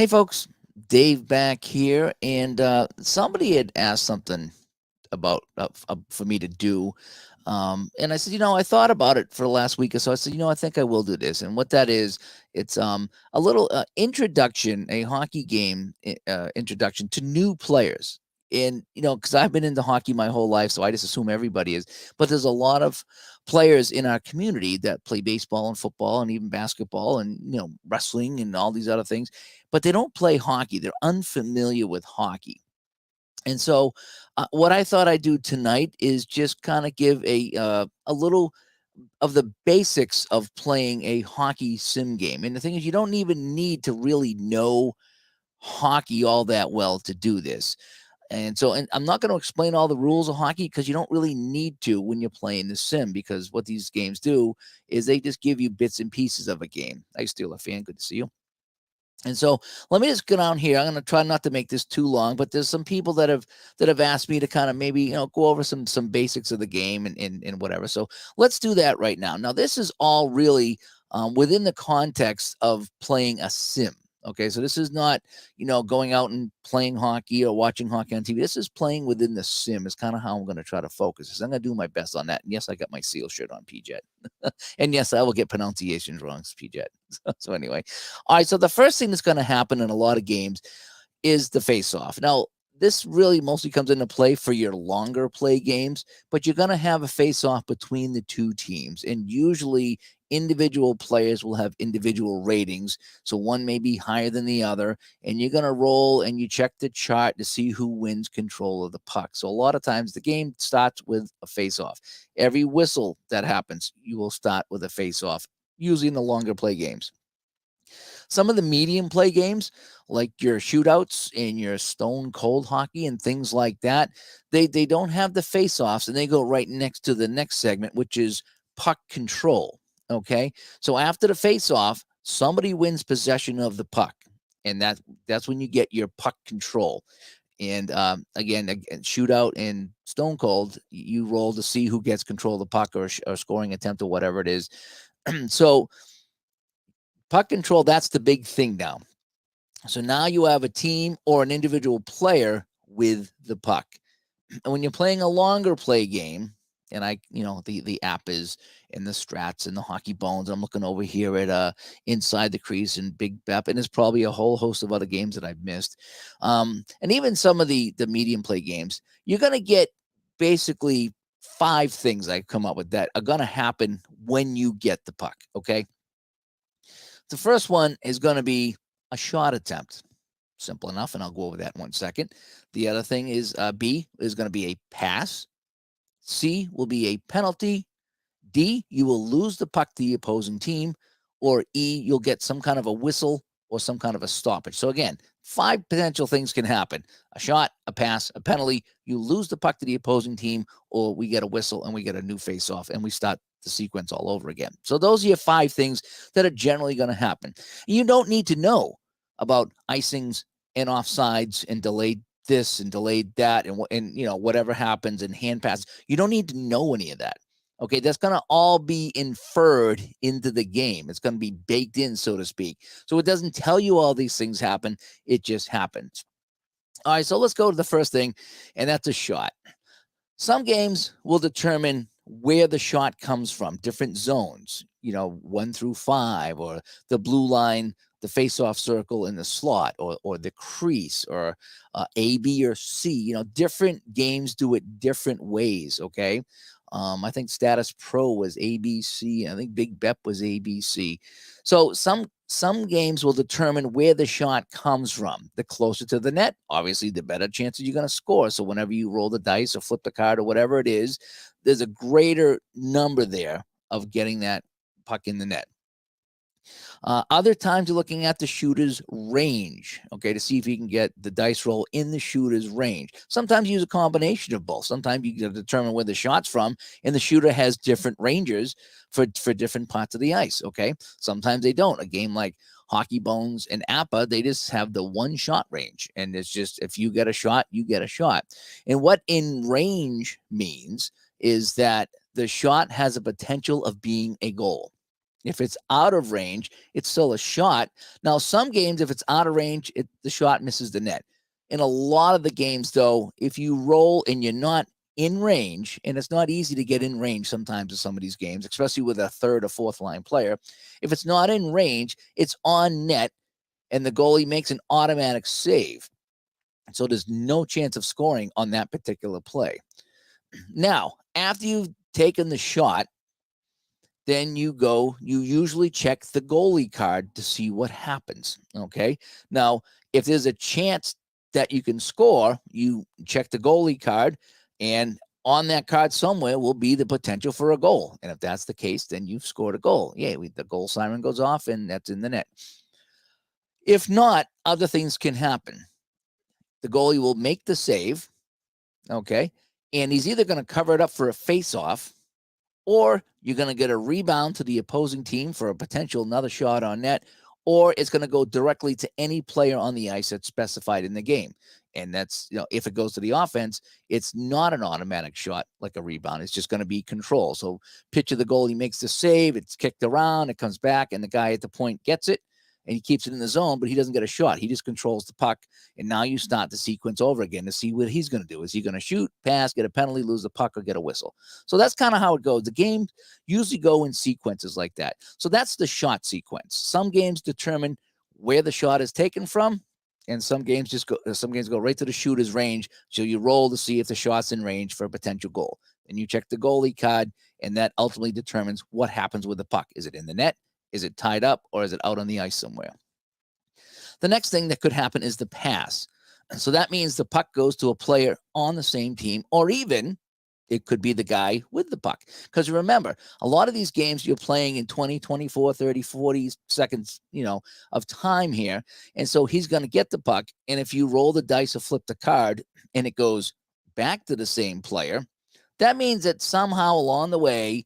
Hey, folks, Dave back here, and somebody had asked something about for me to do, and I said, I thought about it for the last week or so. I said, I think I will do this, and what that is, it's a little introduction, a hockey game introduction to new players. And because I've been into hockey my whole life, so I just assume everybody is. But there's a lot of players in our community that play baseball and football and even basketball and wrestling and all these other things, but they don't play hockey. They're unfamiliar with hockey. And so, what I thought I'd do tonight is just kind of give a little of the basics of playing a hockey sim game. And the thing is, you don't even need to really know hockey all that well to do this. And I'm not going to explain all the rules of hockey because you don't really need to when you're playing the sim, because what these games do is they just give you bits and pieces of a game. I steal a fan. Good to see you. And so let me just go down here. I'm going to try not to make this too long, but there's some people that have asked me to kind of maybe go over some basics of the game and whatever. So let's do that right now. Now this is all really within the context of playing a sim. Okay, so this is not going out and playing hockey or watching hockey on TV. This is playing within the sim. Is kind of how I'm going to try to focus. So I'm going to do my best on that. And yes, I got my seal shirt on, PJ. And yes, I will get pronunciations wrong, PJ. So anyway, all right. So the first thing that's going to happen in a lot of games is the face-off. Now, this really mostly comes into play for your longer play games, but you're going to have a face-off between the two teams, and usually individual players will have individual ratings. So one may be higher than the other, and you're going to roll and you check the chart to see who wins control of the puck. So a lot of times the game starts with a face-off. Every whistle that happens, you will start with a face-off, usually in the longer play games. Some of the medium play games, like your shootouts and your stone cold hockey and things like that, they don't have the face-offs, and they go right next to the next segment, which is puck control. Okay, so after the face-off, somebody wins possession of the puck, and that's when you get your puck control. And again, shootout and stone cold, you roll to see who gets control of the puck or scoring attempt or whatever it is. So puck control, that's the big thing now. So now you have a team or an individual player with the puck. And when you're playing a longer play game, and the app is in the strats and the hockey bones. I'm looking over here at inside the crease and Big Bep, and there's probably a whole host of other games that I've missed. And even some of the medium play games, you're gonna get basically five things I come up with that are gonna happen when you get the puck. Okay. The first one is gonna be a shot attempt. Simple enough, and I'll go over that in 1 second. The other thing is B is going to be a pass. C will be a penalty. D, you will lose the puck to the opposing team. Or E, you'll get some kind of a whistle or some kind of a stoppage. So again, five potential things can happen: a shot, a pass, a penalty. You lose the puck to the opposing team, or we get a whistle and we get a new face-off, and we start the sequence all over again. So those are your five things that are generally going to happen. You don't need to know about icings and offsides and delayed this and delayed that and whatever happens in hand pass. You don't need to know any of that. Okay, that's going to all be inferred into the game. It's going to be baked in, so to speak. So it doesn't tell you all these things happen. It just happens. All right, so let's go to the first thing, and that's a shot. Some games will determine where the shot comes from, different zones, 1 through 5, or the blue line, the face-off circle in the slot, or the crease, or A, B, or C. Different games do it different ways. Okay. I think Status Pro was ABC. I think Big Bep was ABC. So some games will determine where the shot comes from. The closer to the net, obviously, the better chances you're going to score. So whenever you roll the dice or flip the card or whatever it is, there's a greater number there of getting that puck in the net. Other times you're looking at the shooter's range, okay, to see if you can get the dice roll in the shooter's range. Sometimes you use a combination of both. Sometimes you can determine where the shot's from, and the shooter has different ranges for different parts of the ice, okay? Sometimes they don't. A game like Hockey Bones and APA, they just have the one shot range, and it's just if you get a shot, you get a shot. And what in range means is that the shot has a potential of being a goal. If it's out of range, it's still a shot. Now, some games, if it's out of range, the shot misses the net. In a lot of the games, though, if you roll and you're not in range, and it's not easy to get in range sometimes in some of these games, especially with a third or fourth line player. If it's not in range, it's on net, and the goalie makes an automatic save. So there's no chance of scoring on that particular play. Now, after you've taken the shot, then you usually check the goalie card to see what happens. Okay. Now, if there's a chance that you can score, you check the goalie card, and on that card somewhere will be the potential for a goal. And if that's the case, then you've scored a goal. Yeah, the goal siren goes off and that's in the net. If not, other things can happen. The goalie will make the save. Okay. And he's either going to cover it up for a face-off, or you're going to get a rebound to the opposing team for a potential another shot on net, or it's going to go directly to any player on the ice that's specified in the game. And that's, if it goes to the offense, it's not an automatic shot like a rebound. It's just going to be control. So picture the goalie makes the save, it's kicked around, it comes back, and the guy at the point gets it, and he keeps it in the zone, but he doesn't get a shot. He just controls the puck, and now you start the sequence over again to see what he's going to do. Is he going to shoot, pass, get a penalty, lose the puck, or get a whistle? So that's kind of how it goes. The game usually go in sequences like that. So that's the shot sequence. Some games determine where the shot is taken from, and some games go right to the shooter's range. So you roll to see if the shot's in range for a potential goal. And you check the goalie card, and that ultimately determines what happens with the puck. Is it in the net? Is it tied up, or is it out on the ice somewhere? The next thing that could happen is the pass. So that means the puck goes to a player on the same team, or even it could be the guy with the puck. Because remember, a lot of these games you're playing in 20, 24, 30, 40 seconds, of time here. And so he's going to get the puck. And if you roll the dice or flip the card and it goes back to the same player, that means that somehow along the way,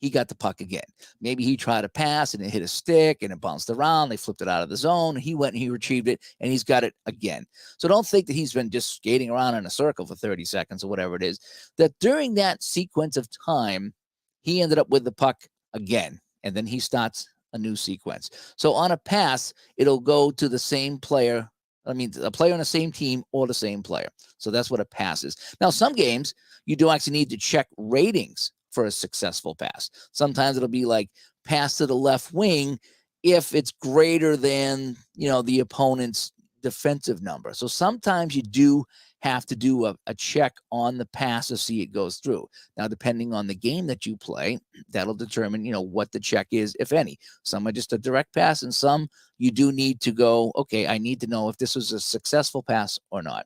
he got the puck again. Maybe he tried to pass and it hit a stick and it bounced around. They flipped it out of the zone. He went and he retrieved it and he's got it again. So don't think that he's been just skating around in a circle for 30 seconds or whatever it is. That during that sequence of time, he ended up with the puck again. And then he starts a new sequence. So on a pass, it'll go to the same player. I mean, a player on the same team or the same player. So that's what a pass is. Now, some games you do actually need to check ratings for a successful pass. Sometimes it'll be like pass to the left wing if it's greater than, the opponent's defensive number. So sometimes you do have to do a check on the pass to see it goes through. Now, depending on the game that you play, that'll determine, what the check is, if any. Some are just a direct pass, and some you do need to go, okay, I need to know if this was a successful pass or not.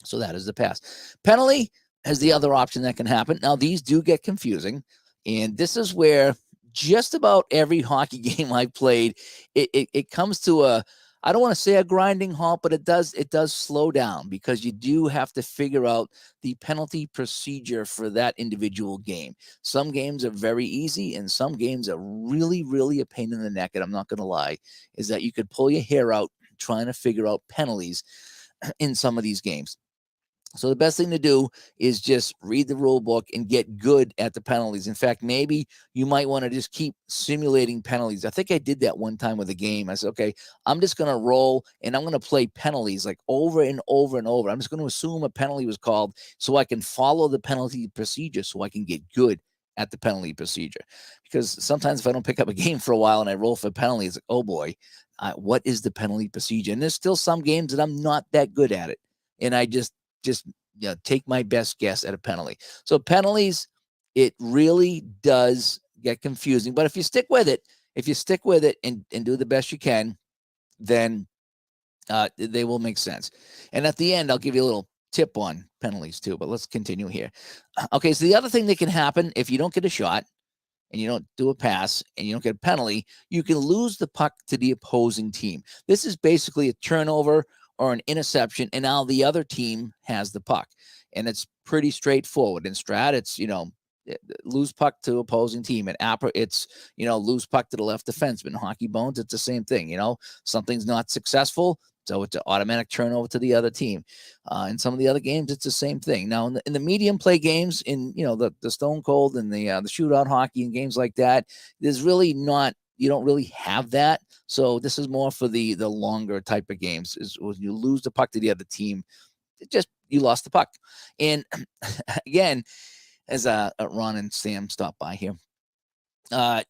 So that is the pass. Penalty as the other option that can happen. Now, these do get confusing, and this is where just about every hockey game I've played, it comes to I don't want to say a grinding halt, but it does slow down, because you do have to figure out the penalty procedure for that individual game. Some games are very easy, and some games are really, really a pain in the neck, and I'm not going to lie, is that you could pull your hair out trying to figure out penalties in some of these games. So the best thing to do is just read the rule book and get good at the penalties. In fact, maybe you might want to just keep simulating penalties. I think I did that one time with a game. I said, okay, I'm just going to roll and I'm going to play penalties like over and over and over. I'm just going to assume a penalty was called so I can follow the penalty procedure so I can get good at the penalty procedure. Because sometimes if I don't pick up a game for a while and I roll for penalties, it's like, oh boy, what is the penalty procedure? And there's still some games that I'm not that good at it. And I just take my best guess at a penalty. So penalties, it really does get confusing. But if you stick with it, and do the best you can, then they will make sense. And at the end, I'll give you a little tip on penalties too. But let's continue here. Okay, so the other thing that can happen if you don't get a shot and you don't do a pass and you don't get a penalty, you can lose the puck to the opposing team. This is basically a turnover or an interception, and now the other team has the puck. And it's pretty straightforward. In Strat, it's, lose puck to opposing team. At Apper, it's, lose puck to the left defenseman. Hockey Bones, it's the same thing. Something's not successful, so it's an automatic turnover to the other team. In some of the other games, it's the same thing. Now, in the medium play games, in the Stone Cold and the shootout hockey and games like that, there's really not. You don't really have that. So this is more for the longer type of games. Is when you lose the puck to the other team, you lost the puck. And again, as Ron and Sam stopped by here, I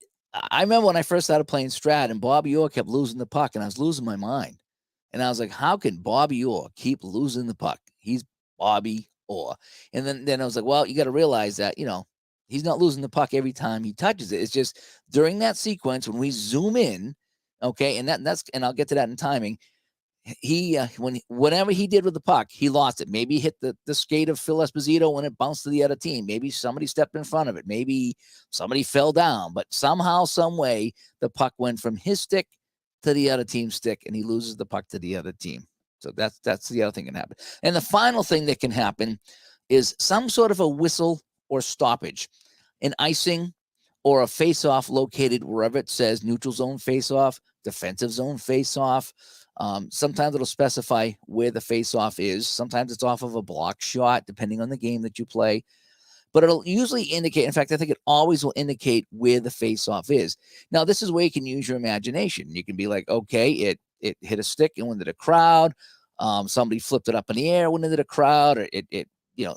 remember when I first started playing Strat and Bobby Orr kept losing the puck, and I was losing my mind. And I was like, how can Bobby Orr keep losing the puck? He's Bobby Orr. And then I was like, well, you got to realize that, he's not losing the puck every time he touches it. It's just during that sequence when we zoom in, okay, and I'll get to that in timing. He whatever he did with the puck, he lost it. Maybe he hit the skate of Phil Esposito when it bounced to the other team. Maybe somebody stepped in front of it. Maybe somebody fell down. But somehow, some way, the puck went from his stick to the other team's stick, and he loses the puck to the other team. So that's the other thing that can happen. And the final thing that can happen is some sort of a whistle or stoppage, an icing or a face-off located wherever it says neutral zone face-off, defensive zone face-off. Sometimes it'll specify where the face-off is. Sometimes it's off of a block shot, depending on the game that you play. But it'll usually indicate, in fact, I think it always will indicate where the face-off is. Now, this is where you can use your imagination. You can be like, okay, it hit a stick and went into the crowd. Somebody flipped it up in the air, went into the crowd, or it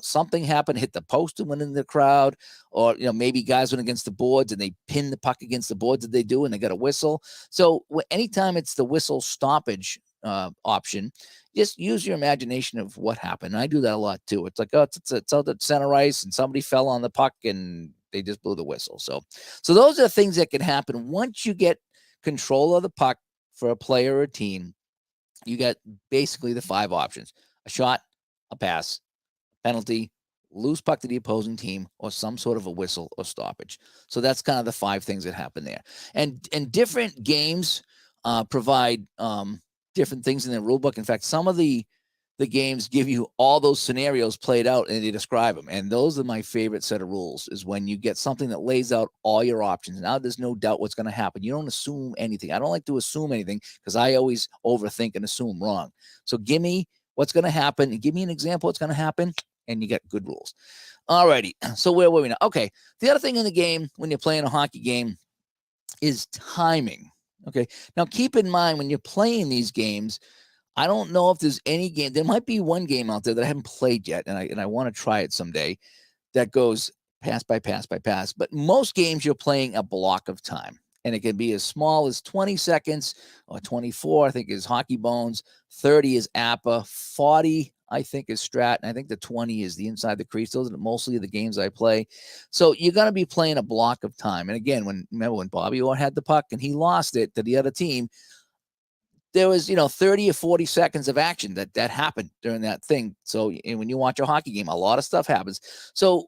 something happened, hit the post and went into the crowd, or, maybe guys went against the boards and they pinned the puck against the boards that they do, and they got a whistle. So anytime it's the whistle stoppage option, just use your imagination of what happened. And I do that a lot too. It's like, it's out at center ice and somebody fell on the puck and they just blew the whistle. So those are the things that can happen once you get control of the puck for a player or a team. You got basically the 5 options: a shot, a pass, penalty, lose puck to the opposing team, or some sort of a whistle or stoppage. So that's kind of the 5 things that happen there. And different games provide different things in the rule book. In fact, some of the games give you all those scenarios played out and they describe them. And those are my favorite set of rules, is when you get something that lays out all your options. Now there's no doubt what's going to happen. You don't assume anything. I don't like to assume anything because I always overthink and assume wrong. So give me what's going to happen and give me an example what's going to happen, and you get good rules. All righty. So where were we now? Okay. The other thing in the game when you're playing a hockey game is timing. Okay. Now keep in mind when you're playing these games, I don't know if there's any game. There might be one game out there that I haven't played yet, and I want to try it someday, that goes pass by pass by pass. But most games you're playing a block of time, and it can be as small as 20 seconds or 24, I think, is Hockey Bones. 30 is APA. 40, I think, is Strat. And I think the 20 is the inside the crease. Those are mostly the games I play. So you're going to be playing a block of time. And again, remember when Bobby Orr had the puck and he lost it to the other team, there was, 30 or 40 seconds of action that happened during that thing. So when you watch a hockey game, a lot of stuff happens. So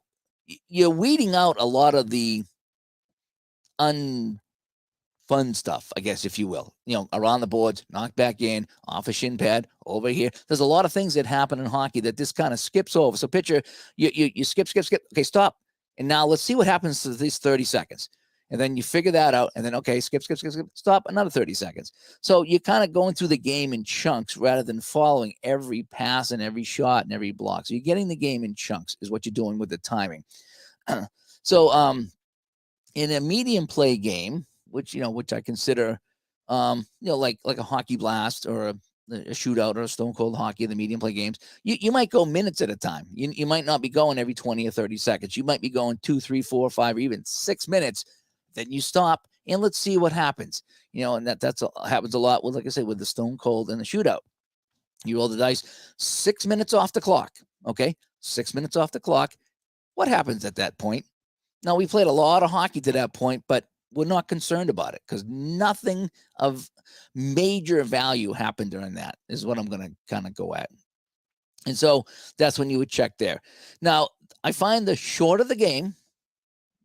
you're weeding out a lot of the unfun stuff, I guess, if you will, around the boards, knock back in, off a shin pad, over here. There's a lot of things that happen in hockey that this kind of skips over. So picture you skip. Okay, stop. And now let's see what happens to these 30 seconds. And then you figure that out. And then, okay, skip, stop, another 30 seconds. So you're kind of going through the game in chunks rather than following every pass and every shot and every block. So you're getting the game in chunks is what you're doing with the timing. So in a medium play game, which I consider, like a hockey blast or a shootout or a Stone Cold hockey, the medium play games, you might go minutes at a time. You might not be going every 20 or 30 seconds. You might be going 2, 3, 4, 5, or even 6 minutes. Then you stop and let's see what happens. And that's happens a lot with, like I said, with the Stone Cold and the shootout. You roll the dice, 6 minutes off the clock. Okay, 6 minutes off the clock. What happens at that point? Now, we played a lot of hockey to that point, but we're not concerned about it because nothing of major value happened during that, is what I'm going to kind of go at. And so that's when you would check there. Now, I find the shorter the game,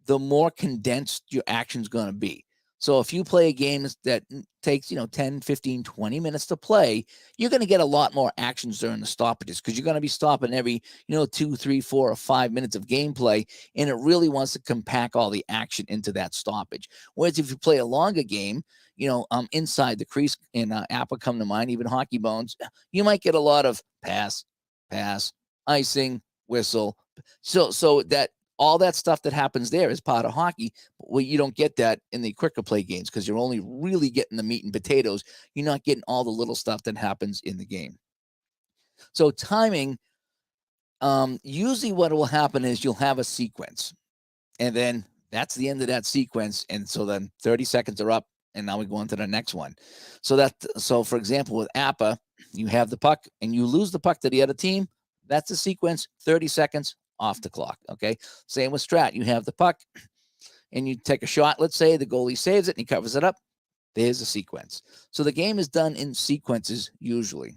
the more condensed your action's going to be. So if you play a game that takes, 10, 15, 20 minutes to play, you're going to get a lot more actions during the stoppages because you're going to be stopping every, 2, 3, 4, or 5 minutes of gameplay. And it really wants to compact all the action into that stoppage. Whereas if you play a longer game, inside the crease, and Apple come to mind, even Hockey Bones, you might get a lot of pass, icing, whistle. So that all that stuff that happens there is part of hockey. Well, you don't get that in the quicker play games because you're only really getting the meat and potatoes. You're not getting all the little stuff that happens in the game. So timing, usually what will happen is you'll have a sequence, and then that's the end of that sequence. And so then 30 seconds are up, and now we go on to the next one. So for example, with APA, you have the puck and you lose the puck to the other team. That's the sequence, 30 seconds off the clock. Okay. Same with Strat. You have the puck and you take a shot. Let's say the goalie saves it and he covers it up. There's a sequence. So the game is done in sequences usually.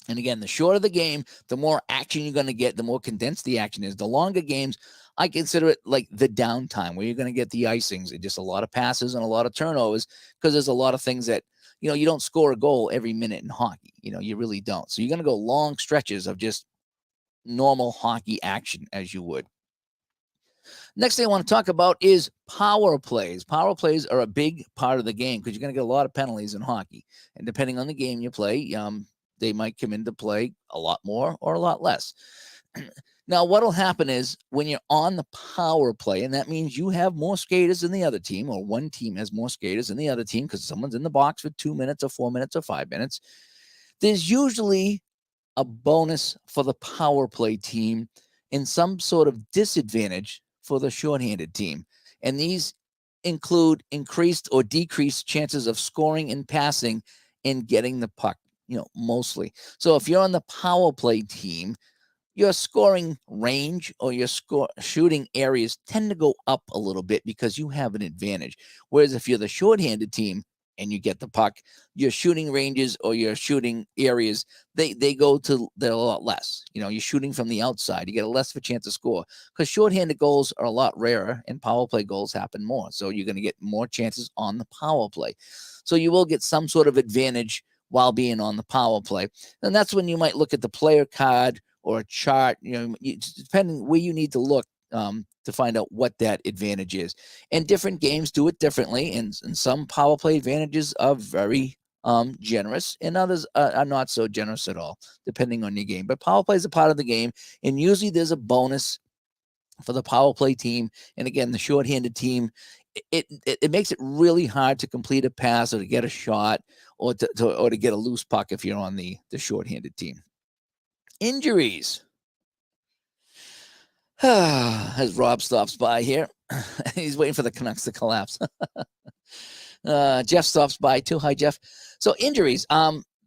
And again, the shorter the game, the more action you're going to get, the more condensed the action is. The longer games, I consider it like the downtime where you're going to get the icings and just a lot of passes and a lot of turnovers because there's a lot of things that, you don't score a goal every minute in hockey. You really don't. So you're going to go long stretches of just normal hockey action as you would. Next thing I want to talk about is power plays. Power plays are a big part of the game because you're going to get a lot of penalties in hockey. And depending on the game you play, they might come into play a lot more or a lot less. Now, what will happen is when you're on the power play, and that means you have more skaters than the other team, or one team has more skaters than the other team because someone's in the box for 2 minutes or 4 minutes or 5 minutes, there's usually a bonus for the power play team and some sort of disadvantage for the shorthanded team. And these include increased or decreased chances of scoring and passing and getting the puck, mostly. So if you're on the power play team, your scoring range or your shooting areas tend to go up a little bit because you have an advantage. Whereas if you're the shorthanded team and you get the puck, your shooting ranges or your shooting areas, they're a lot less. You're shooting from the outside. You get a less of a chance to score because shorthanded goals are a lot rarer and power play goals happen more. So you're going to get more chances on the power play. So you will get some sort of advantage while being on the power play. And that's when you might look at the player card or a chart, depending where you need to look to find out what that advantage is. And different games do it differently. And some power play advantages are very generous, and others are not so generous at all, depending on your game. But power play is a part of the game, and usually there's a bonus for the power play team. And again, the shorthanded team, it makes it really hard to complete a pass or to get a shot or to get a loose puck if you're on the shorthanded team. Injuries. As Rob stops by here, he's waiting for the Canucks to collapse. Jeff stops by too. Hi, Jeff. So injuries,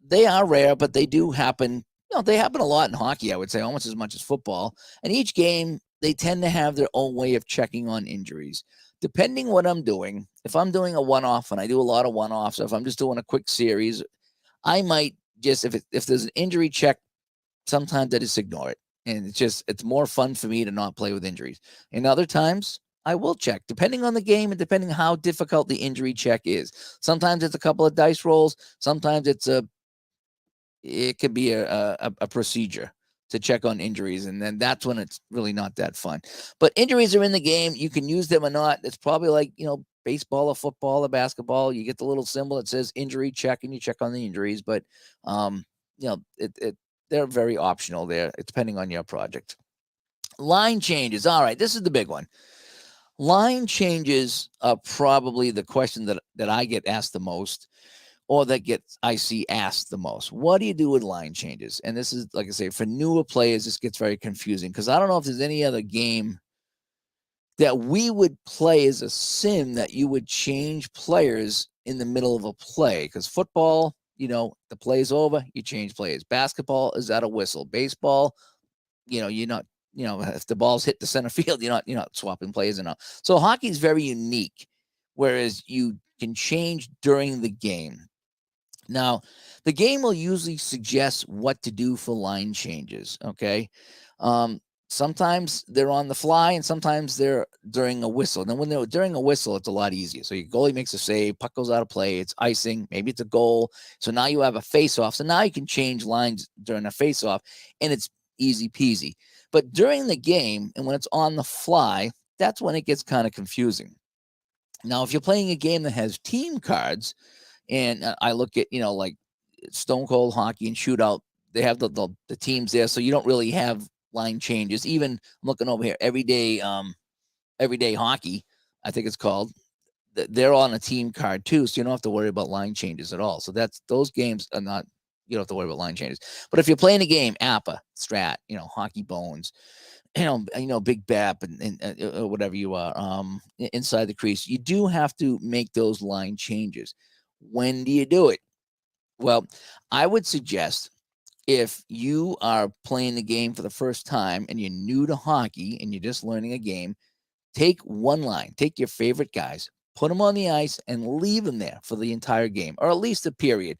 they are rare, but they do happen. They happen a lot in hockey, I would say, almost as much as football. And each game, they tend to have their own way of checking on injuries. Depending what I'm doing, if I'm doing a one-off, and I do a lot of one-offs, if I'm just doing a quick series, I might just, if there's an injury check, sometimes I just ignore it. And it's more fun for me to not play with injuries. And other times I will check, depending on the game and depending on how difficult the injury check is. Sometimes it's a couple of dice rolls. Sometimes it could be a procedure to check on injuries. And then that's when it's really not that fun. But injuries are in the game. You can use them or not. It's probably like, baseball or football or basketball. You get the little symbol that says injury check and you check on the injuries. But, they're very optional there, depending on your project. Line changes. All right, this is the big one. Line changes are probably the question that I get asked the most, or I see asked the most. What do you do with line changes? And this is, like I say, for newer players, this gets very confusing because I don't know if there's any other game that we would play as a sim that you would change players in the middle of a play. Because football, the play's over, you change players. Basketball is at a whistle. Baseball, you're not, if the ball's hit the center field, you're not swapping players and all. So hockey is very unique, whereas you can change during the game. Now, the game will usually suggest what to do for line changes. Okay. sometimes they're on the fly and sometimes they're during a whistle. And then when they're during a whistle, it's a lot easier. So your goalie makes a save, puck goes out of play, it's icing, maybe it's a goal. So now you have a face-off. So now you can change lines during a face-off, and it's easy peasy. But during the game and when it's on the fly, that's when it gets kind of confusing. Now, if you're playing a game that has team cards, and I look at, like Stone Cold Hockey and Shootout, they have the teams there, so you don't really have line changes. Even looking over here, everyday hockey, I think it's called. They're on a team card too, so you don't have to worry about line changes at all. So those games are not. You don't have to worry about line changes. But if you're playing a game, APA, Strat, Hockey Bones, Big Bap and whatever you are, inside the crease, you do have to make those line changes. When do you do it? Well, I would suggest if you are playing the game for the first time and you're new to hockey and you're just learning a game, take one line, take your favorite guys, put them on the ice and leave them there for the entire game, or at least a period.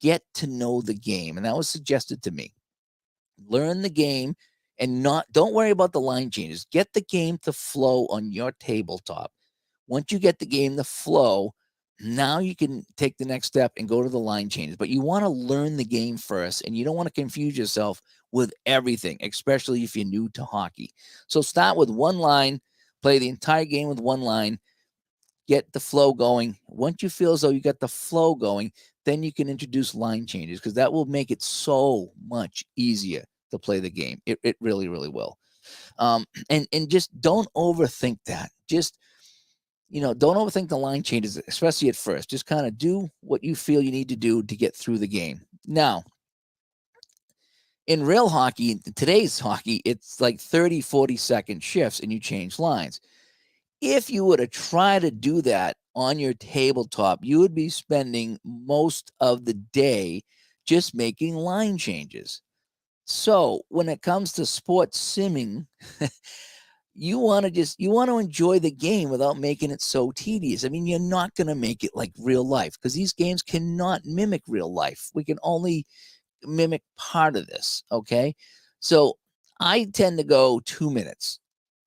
Get to know the game. And that was suggested to me. Learn the game and don't worry about the line changes. Get the game to flow on your tabletop. Once you get the game to flow, now you can take the next step and go to the line changes. But you want to learn the game first, and you don't want to confuse yourself with everything, especially if you're new to hockey. So start with one line, play the entire game with one line, get the flow going. Once you feel as though you got the flow going, then you can introduce line changes, because that will make it so much easier to play the game. It really, really will. And just don't overthink that. Just, don't overthink the line changes, especially at first. Just kind of do what you feel you need to do to get through the game. Now, in real hockey, today's hockey, it's like 30, 40-second shifts and you change lines. If you were to try to do that on your tabletop, you would be spending most of the day just making line changes. So when it comes to sports simming, you want to enjoy the game without making it so tedious. I mean, you're not going to make it like real life, because these games cannot mimic real life. We can only mimic part of this. Okay. So I tend to go 2 minutes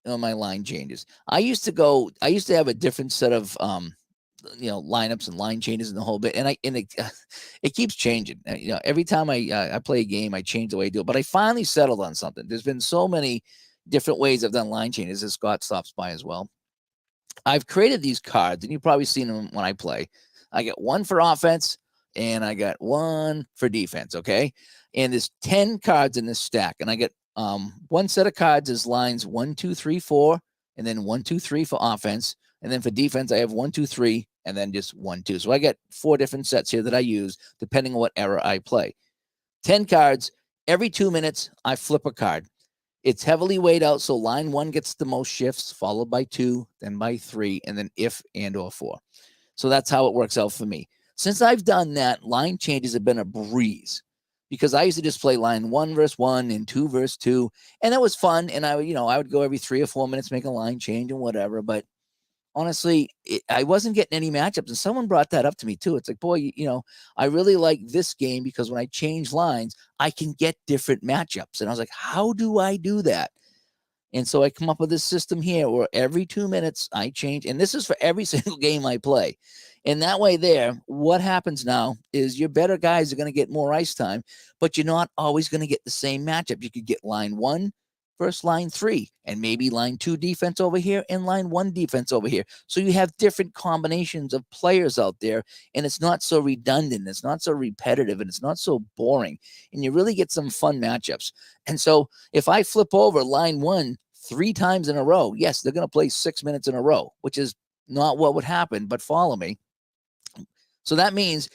on my line changes. I used to have a different set of lineups and line changes and the whole bit, and it keeps changing. Every time I play a game, I change the way I do it. But I finally settled on something. There's been so many different ways I've done line changes, as Scott stops by as well. I've created these cards, and you've probably seen them when I play. I get one for offense, and I got one for defense. Okay, and there's 10 cards in this stack, and I get one set of cards is lines 1, 2, 3, 4, and then 1, 2, 3 for offense. And then for defense, I have 1, 2, 3, and then just 1, 2. So I get 4 different sets here that I use depending on what era I play. 10 cards. Every 2 minutes, I flip a card. It's heavily weighed out, so line 1 gets the most shifts, followed by 2, then by 3, and then if and or 4. So that's how it works out for me. Since I've done that, line changes have been a breeze, because I used to just play line 1 versus 1 and 2 versus 2, and that was fun. And I would go every 3 or 4 minutes, make a line change and whatever. But honestly, I wasn't getting any matchups, and someone brought that up to me too. It's like, boy, I really like this game because when I change lines, I can get different matchups. And I was like, how do I do that? And so I come up with this system here where every 2 minutes I change, and this is for every single game I play. And that way there, what happens now is your better guys are going to get more ice time, but you're not always going to get the same matchup. You could get line 1 versus line 3, and maybe line 2 defense over here and line 1 defense over here. So you have different combinations of players out there, and it's not so redundant, it's not so repetitive, and it's not so boring. And you really get some fun matchups. And so if I flip over line 1 3 times in a row, yes, they're going to play 6 minutes in a row, which is not what would happen, but follow me. So that means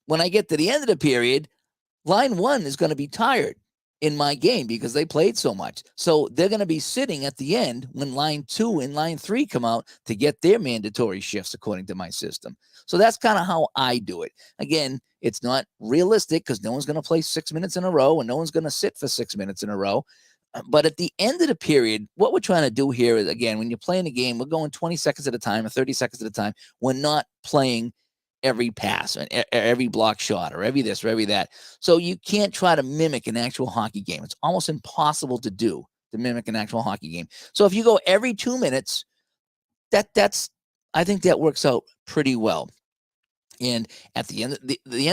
when I get to the end of the period, line 1 is going to be tired in my game because they played so much. So they're going to be sitting at the end when line 2 and line 3 come out to get their mandatory shifts according to my system. So that's kind of how I do it. Again, it's not realistic because no one's going to play 6 minutes in a row and no one's going to sit for 6 minutes in a row. But at the end of the period, what we're trying to do here is, again, when you're playing a game, we're going 20 seconds at a time or 30 seconds at a time. We're not playing every pass and every block shot or every this or every that. So you can't try to mimic an actual hockey game. It's almost impossible to do to mimic an actual hockey game. So if you go every 2 minutes, that's I think that works out pretty well. And at the end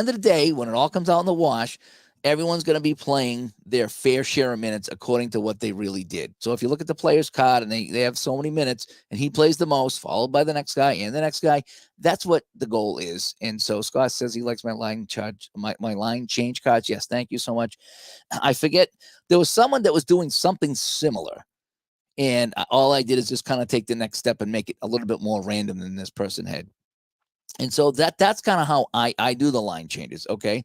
of the day, when it all comes out in the wash, everyone's going to be playing their fair share of minutes according to what they really did. So if you look at the player's card and they have so many minutes and he plays the most, followed by the next guy and the next guy, that's what the goal is. And so Scott says he likes my line charge, my line change cards. Yes, thank you so much. I forget, there was someone that was doing something similar. And all I did is just kind of take the next step and make it a little bit more random than this person had. And so that's kind of how I do the line changes. Okay.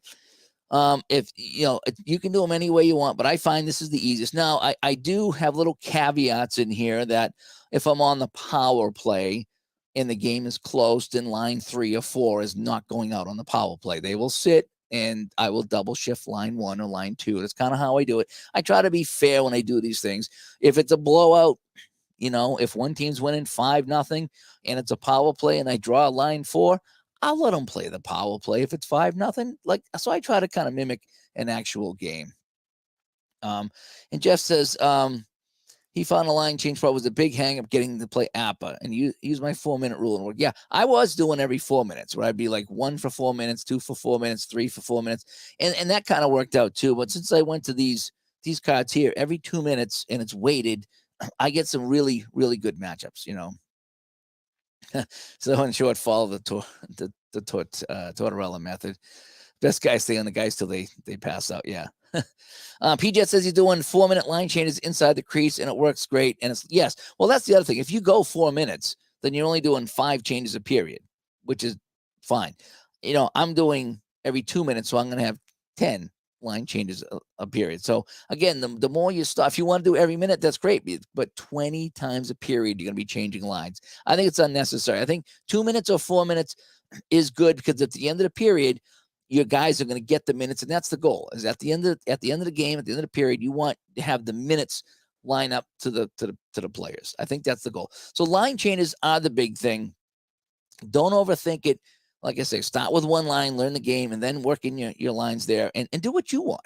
If you can do them any way you want, but I find this is the easiest. Now I do have little caveats in here that if I'm on the power play and the game is close, then line 3 or 4 is not going out on the power play. They will sit and I will double shift line 1 or line 2. That's kind of how I do it. I try to be fair when I do these things. If it's a blowout, if one team's winning 5-0 and it's a power play and I draw a line 4, I'll let them play the power play if it's 5-0. So I try to kind of mimic an actual game. And Jeff says he found a line change for was a big hang up getting to play APA and use my 4-minute rule and work. Yeah, I was doing every 4 minutes where I'd be like 1 for 4 minutes, 2 for 4 minutes, 3 for 4 minutes. And that kind of worked out too. But since I went to these cards here every 2 minutes and it's weighted, I get some really, really good matchups, So in short, follow the Tortorella method. Best guys stay on the guys till they pass out. Yeah. PJ says he's doing 4-minute line changes inside the crease and it works great. And it's yes. Well, that's the other thing. If you go 4 minutes, then you're only doing 5 changes a period, which is fine. I'm doing every 2 minutes, so I'm going to have 10 line changes a period. So again, the more you start, if you want to do every minute, that's great. But 20 times a period, you're going to be changing lines. I think it's unnecessary. I think 2 minutes or 4 minutes is good because at the end of the period, your guys are going to get the minutes, and that's the goal. Is at the end of the game, at the end of the period, you want to have the minutes line up to the players. I think that's the goal. So line changes are the big thing. Don't overthink it. Like I say, start with one line, learn the game, and then work in your lines there and do what you want.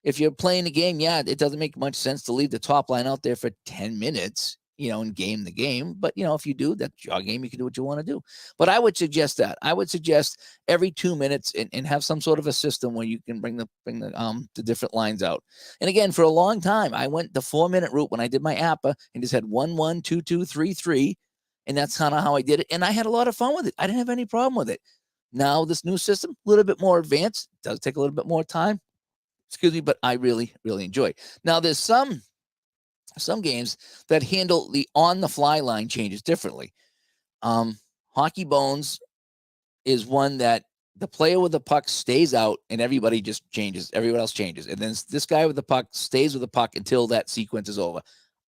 If you're playing the game, yeah, it doesn't make much sense to leave the top line out there for 10 minutes, and game the game. But, if you do, that's your game. You can do what you want to do. But I would suggest that. I would suggest every 2 minutes and have some sort of a system where you can bring the different lines out. And again, for a long time, I went the 4-minute route when I did my APA and just had 1-1, 2-2, 3-3. And that's kind of how I did it. And I had a lot of fun with it. I didn't have any problem with it. Now, this new system, a little bit more advanced, does take a little bit more time. Excuse me, but I really, really enjoy it. Now, there's some games that handle the on-the-fly line changes differently. Hockey Bones is one that the player with the puck stays out and everybody just changes. Everyone else changes. And then this guy with the puck stays with the puck until that sequence is over.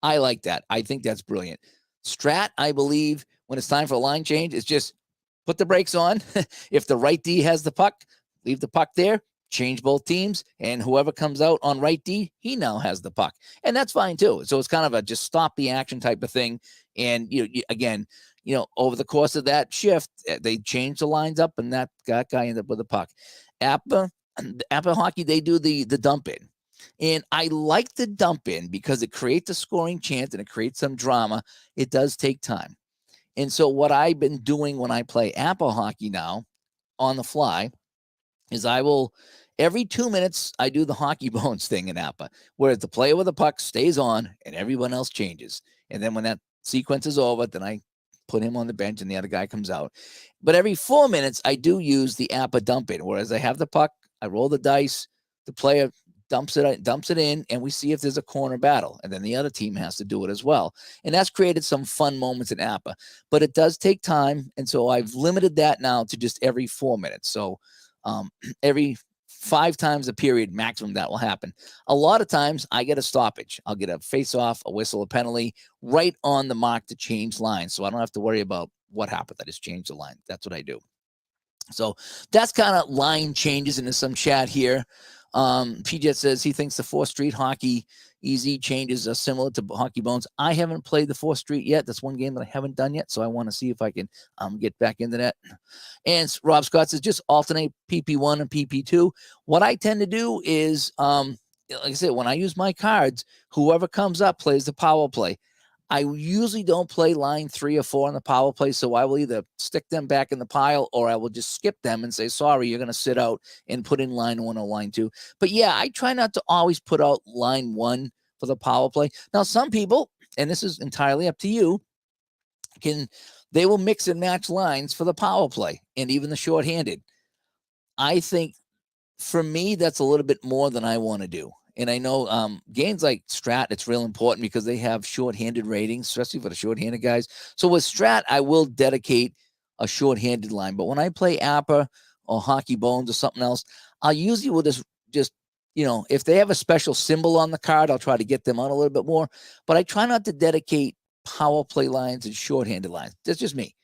I like that. I think that's brilliant. Strat, I believe, when it's time for a line change, it's just put the brakes on. If the right D has the puck, leave the puck there, change both teams, and whoever comes out on right D, he now has the puck. And that's fine too. So it's kind of a just stop the action type of thing. And again, over the course of that shift, they change the lines up and that guy ended up with the puck. APA hockey, they do the dump in. And I like the dump in because it creates a scoring chance and it creates some drama. It does take time. And so what I've been doing when I play APA hockey now on the fly is I will, every 2 minutes, I do the Hockey Bones thing in APA, where the player with the puck stays on and everyone else changes. And then when that sequence is over, then I put him on the bench and the other guy comes out. But every 4 minutes, I do use the APA dump in, whereas I have the puck, I roll the dice, the player dumps it in, and we see if there's a corner battle. And then the other team has to do it as well. And that's created some fun moments in APA. But it does take time. And so I've limited that now to just every 4 minutes. So every 5 times a period maximum that will happen. A lot of times I get a stoppage. I'll get a face-off, a whistle, a penalty right on the mark to change lines. So I don't have to worry about what happened. I just change the line. That's what I do. So that's kind of line changes. And there's some chat here. PJ says he thinks the 4th Street hockey easy changes are similar to Hockey Bones. I haven't played the 4th Street yet. That's one game that I haven't done yet. So I want to see if I can get back into that. And Rob Scott says just alternate PP1 and PP2. What I tend to do is like I said, when I use my cards, whoever comes up plays the power play. I usually don't play line 3 or 4 on the power play, so I will either stick them back in the pile or I will just skip them and say, sorry, you're going to sit out and put in line 1 or line 2. But yeah, I try not to always put out line 1 for the power play. Now, some people, and this is entirely up to you, they will mix and match lines for the power play and even the shorthanded. I think for me, that's a little bit more than I want to do. And I know games like Strat, it's real important because they have shorthanded ratings, especially for the shorthanded guys. So with Strat, I will dedicate a shorthanded line. But when I play APA or Hockey Bones or something else, I usually will just if they have a special symbol on the card, I'll try to get them on a little bit more. But I try not to dedicate power play lines and shorthanded lines. That's just me.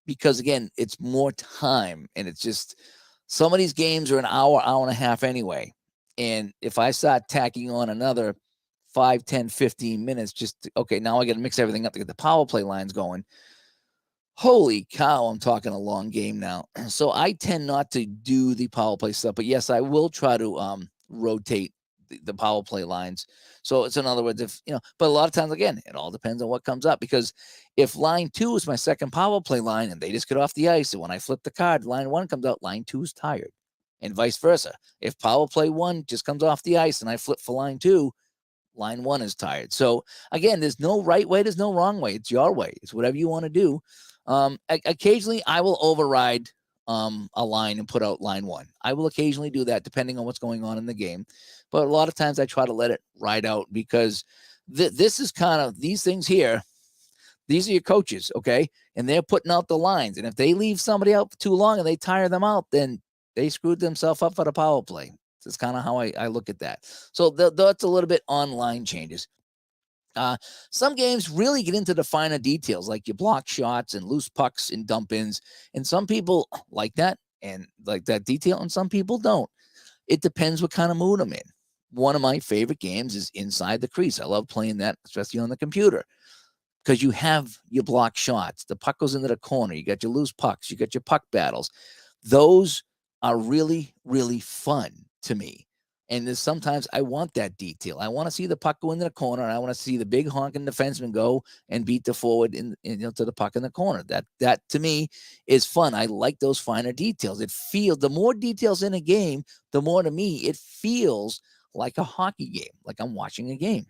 Because again, it's more time and it's just some of these games are an hour, hour and a half anyway. And if I start tacking on another 5, 10, 15 minutes, now I got to mix everything up to get the power play lines going. Holy cow, I'm talking a long game now. So I tend not to do the power play stuff, but yes, I will try to rotate the power play lines. So it's in other words, but a lot of times, again, it all depends on what comes up because if line 2 is my second power play line and they just get off the ice, and when I flip the card, line 1 comes out, line 2 is tired, and vice versa. If power play 1 just comes off the ice and I flip for line 2, line 1 is tired. So again, there's no right way, there's no wrong way. It's your way. It's whatever you want to do. Occasionally, I will override a line and put out line 1. I will occasionally do that depending on what's going on in the game. But a lot of times I try to let it ride out because this is kind of these things here. These are your coaches, okay? And they're putting out the lines. And if they leave somebody out for too long and they tire them out, then they screwed themselves up for the power play. That's kind of how I look at that. So that's a little bit on line changes. Some games really get into the finer details, like you block shots and loose pucks and dump ins. And some people like that and like that detail, and some people don't. It depends what kind of mood I'm in. One of my favorite games is Inside the Crease. I love playing that, especially on the computer, because you have your block shots. The puck goes into the corner. You got your loose pucks. You got your puck battles. Those are really, really fun to me. And there's sometimes I want that detail. I want to see the puck go into the corner, and I want to see the big honking defenseman go and beat the forward to the puck in the corner. That to me is fun. I like those finer details. It feels the more details in a game, the more to me it feels like a hockey game, like I'm watching a game.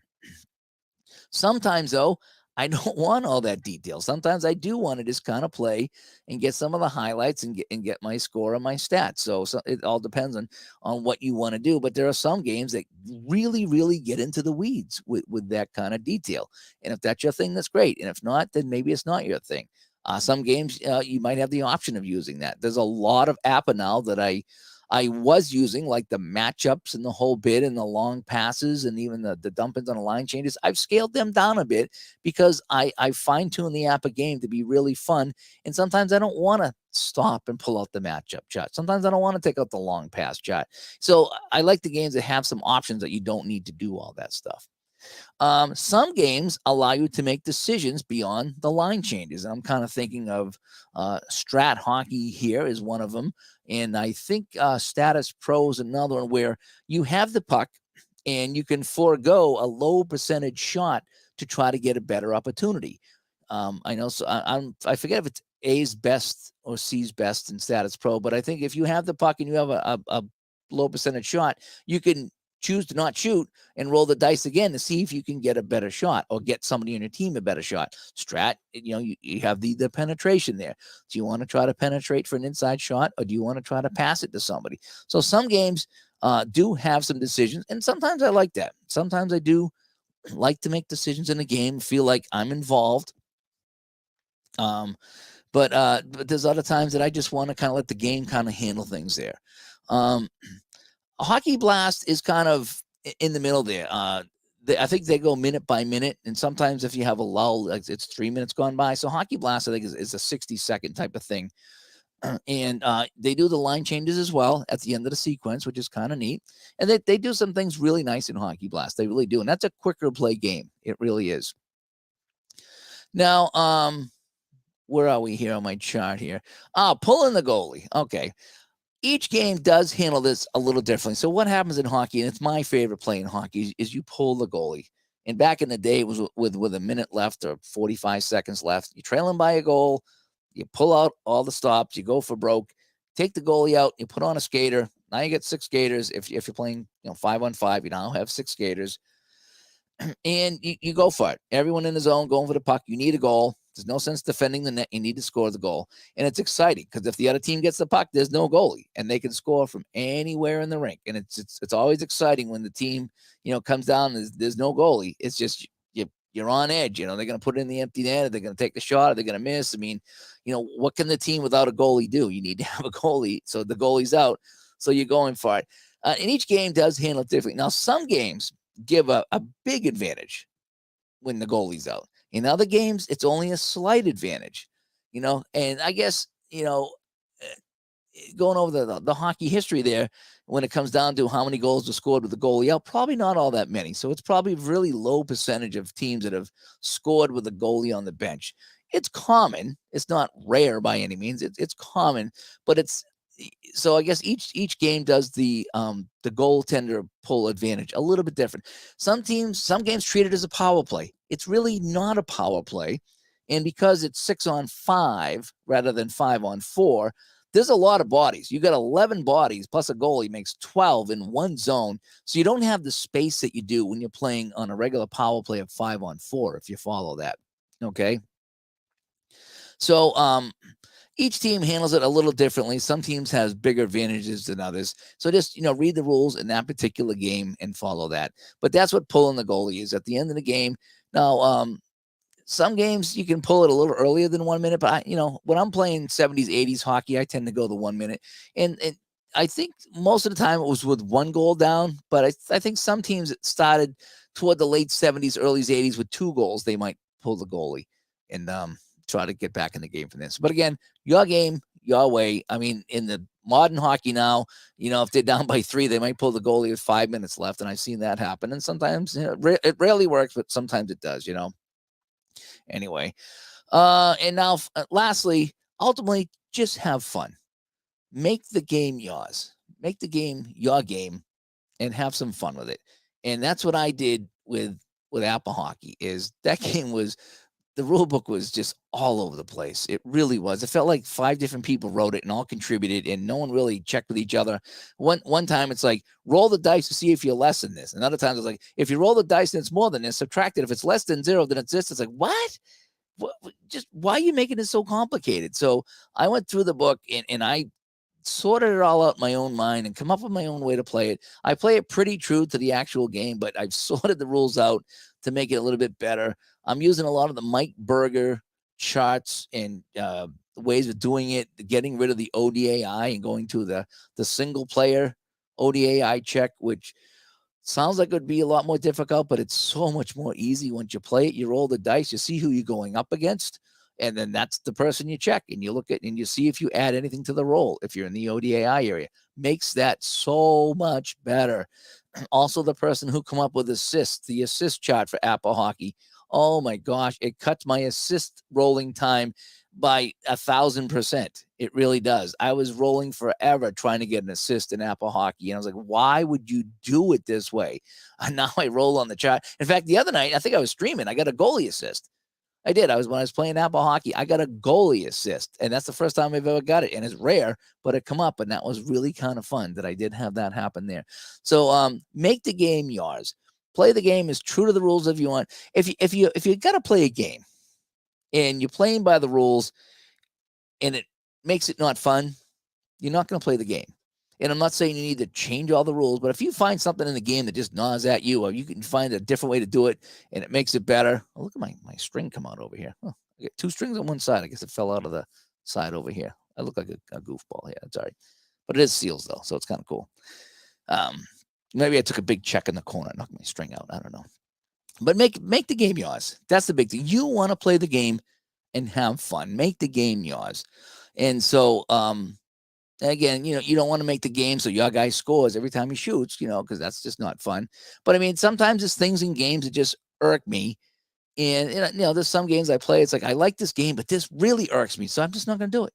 Sometimes though, I don't want all that detail. Sometimes I do want to just kind of play and get some of the highlights and get my score and my stats. So it all depends on what you want to do. But there are some games that really, really get into the weeds with that kind of detail. And if that's your thing, that's great. And if not, then maybe it's not your thing. Some games you might have the option of using that. There's a lot of APA now that I was using, like the matchups and the whole bit and the long passes and even the dump-ins on the line changes. I've scaled them down a bit because I fine-tune the APA game to be really fun. And sometimes I don't want to stop and pull out the matchup shot. Sometimes I don't want to take out the long pass shot. So I like the games that have some options that you don't need to do all that stuff. Some games allow you to make decisions beyond the line changes. I'm kind of thinking of Strat Hockey here is one of them. And I think Status Pro is another one where you have the puck and you can forego a low percentage shot to try to get a better opportunity. I know, so I forget if it's A's best or C's best in Status Pro, but I think if you have the puck and you have a low percentage shot, you can choose to not shoot and roll the dice again to see if you can get a better shot or get somebody on your team a better shot. Strat, you have the penetration there. Do you want to try to penetrate for an inside shot, or do you want to try to pass it to somebody? So some games do have some decisions, and sometimes I like that. Sometimes I do like to make decisions in a game, feel like I'm involved. But there's other times that I just want to kind of let the game kind of handle things there. Hockey Blast is kind of in the middle there. I think they go minute by minute, and sometimes if you have a lull, like it's 3 minutes gone by. So Hockey Blast, I think, is a 60-second type of thing. And they do the line changes as well at the end of the sequence, which is kind of neat. And they do some things really nice in Hockey Blast. They really do. And that's a quicker play game. It really is. Now, where are we here on my chart here? Pulling the goalie. Okay. each game does handle this a little differently. So what happens in hockey, and it's my favorite play in hockey, is you pull the goalie. And back in the day, it was with a minute left or 45 seconds left. You're trailing by a goal. You pull out all the stops. You go for broke. Take the goalie out. You put on a skater. Now you get 6 skaters. If you're playing 5-on-5, you now have 6 skaters. And you go for it. Everyone in the zone going for the puck. You need a goal. There's no sense defending the net. You need to score the goal. And it's exciting because if the other team gets the puck, there's no goalie and they can score from anywhere in the rink. And it's always exciting when the team, comes down and there's no goalie. It's just you're on edge. They're going to put it in the empty net. They're going to take the shot. Or they're going to miss. I mean, what can the team without a goalie do? You need to have a goalie. So the goalie's out. So you're going for it. And each game does handle it differently. Now, some games give a big advantage when the goalie's out. In other games, it's only a slight advantage, and I guess, going over the hockey history there, when it comes down to how many goals were scored with the goalie out, probably not all that many. So it's probably a really low percentage of teams that have scored with a goalie on the bench. It's common. It's not rare by any means. It's common, but so I guess each game does the goaltender pull advantage a little bit different. Some games treat it as a power play. It's really not a power play, and because it's 6-on-5 rather than 5-on-4, there's a lot of bodies. You got 11 bodies plus a goalie makes 12 in one zone, so you don't have the space that you do when you're playing on a regular power play of 5-on-4. If you follow that, okay. So each team handles it a little differently. Some teams has bigger advantages than others. So just, read the rules in that particular game and follow that. But that's what pulling the goalie is at the end of the game. Now, some games you can pull it a little earlier than 1 minute, but when I'm playing 70s, 80s hockey, I tend to go the 1 minute. And I think most of the time it was with one goal down, but I think some teams it started toward the late 70s, early 80s with 2 goals. They might pull the goalie and try to get back in the game from this. But again, your game, your way. I mean, in the modern hockey now, if they're down by 3, they might pull the goalie with 5 minutes left. And I've seen that happen. And sometimes it rarely works, but sometimes it does, Anyway. And now, lastly, ultimately, just have fun. Make the game yours. Make the game your game and have some fun with it. And that's what I did with Apple Hockey is that game was the rule book was just all over the place. It really was. It felt like 5 different people wrote it and all contributed, and no one really checked with each other. One time it's like, roll the dice to see if you're less than this. Another time it's like, if you roll the dice and it's more than this, subtract it. If it's less than 0, then it's this. It's like, what? Just why are you making it so complicated? So I went through the book and I sorted it all out in my own mind and come up with my own way to play it. I play it pretty true to the actual game, but I've sorted the rules out to make it a little bit better. I'm using a lot of the Mike Berger charts and ways of doing it, getting rid of the ODAI and going to the single player ODAI check, which sounds like it would be a lot more difficult, but it's so much more easy once you play it. You roll the dice, you see who you're going up against, and then that's the person you check, and you look at and you see if you add anything to the roll. If you're in the ODAI area, makes that so much better. Also, the person who come up with assists, the assist chart for Apple Hockey. Oh my gosh, it cuts my assist rolling time by 1,000%. It really does. I was rolling forever trying to get an assist in Apple Hockey. And I was like, why would you do it this way? And now I roll on the chart. In fact, the other night, I think I was streaming. I got a goalie assist. I did. When I was playing Apple Hockey, I got a goalie assist. And that's the first time I've ever got it. And it's rare, but it come up. And that was really kind of fun that I did have that happen there. So make the game yours. Play the game as true to the rules if you want. If you got to play a game and you're playing by the rules and it makes it not fun, you're not going to play the game. And I'm not saying you need to change all the rules, but if you find something in the game that just gnaws at you, or you can find a different way to do it and it makes it better. Oh, look at my string come out over here. Oh, I got 2 strings on one side. I guess it fell out of the side over here. I look like a goofball here. It's all right. But it is seals though, so it's kind of cool. Maybe I took a big check in the corner, knocked my string out. I don't know. But make the game yours. That's the big thing. You want to play the game and have fun. Make the game yours. And so, again, you don't want to make the game so your guy scores every time he shoots, because that's just not fun. But I mean, sometimes it's things in games that just irk me. And, there's some games I play. It's like, I like this game, but this really irks me. So I'm just not going to do it.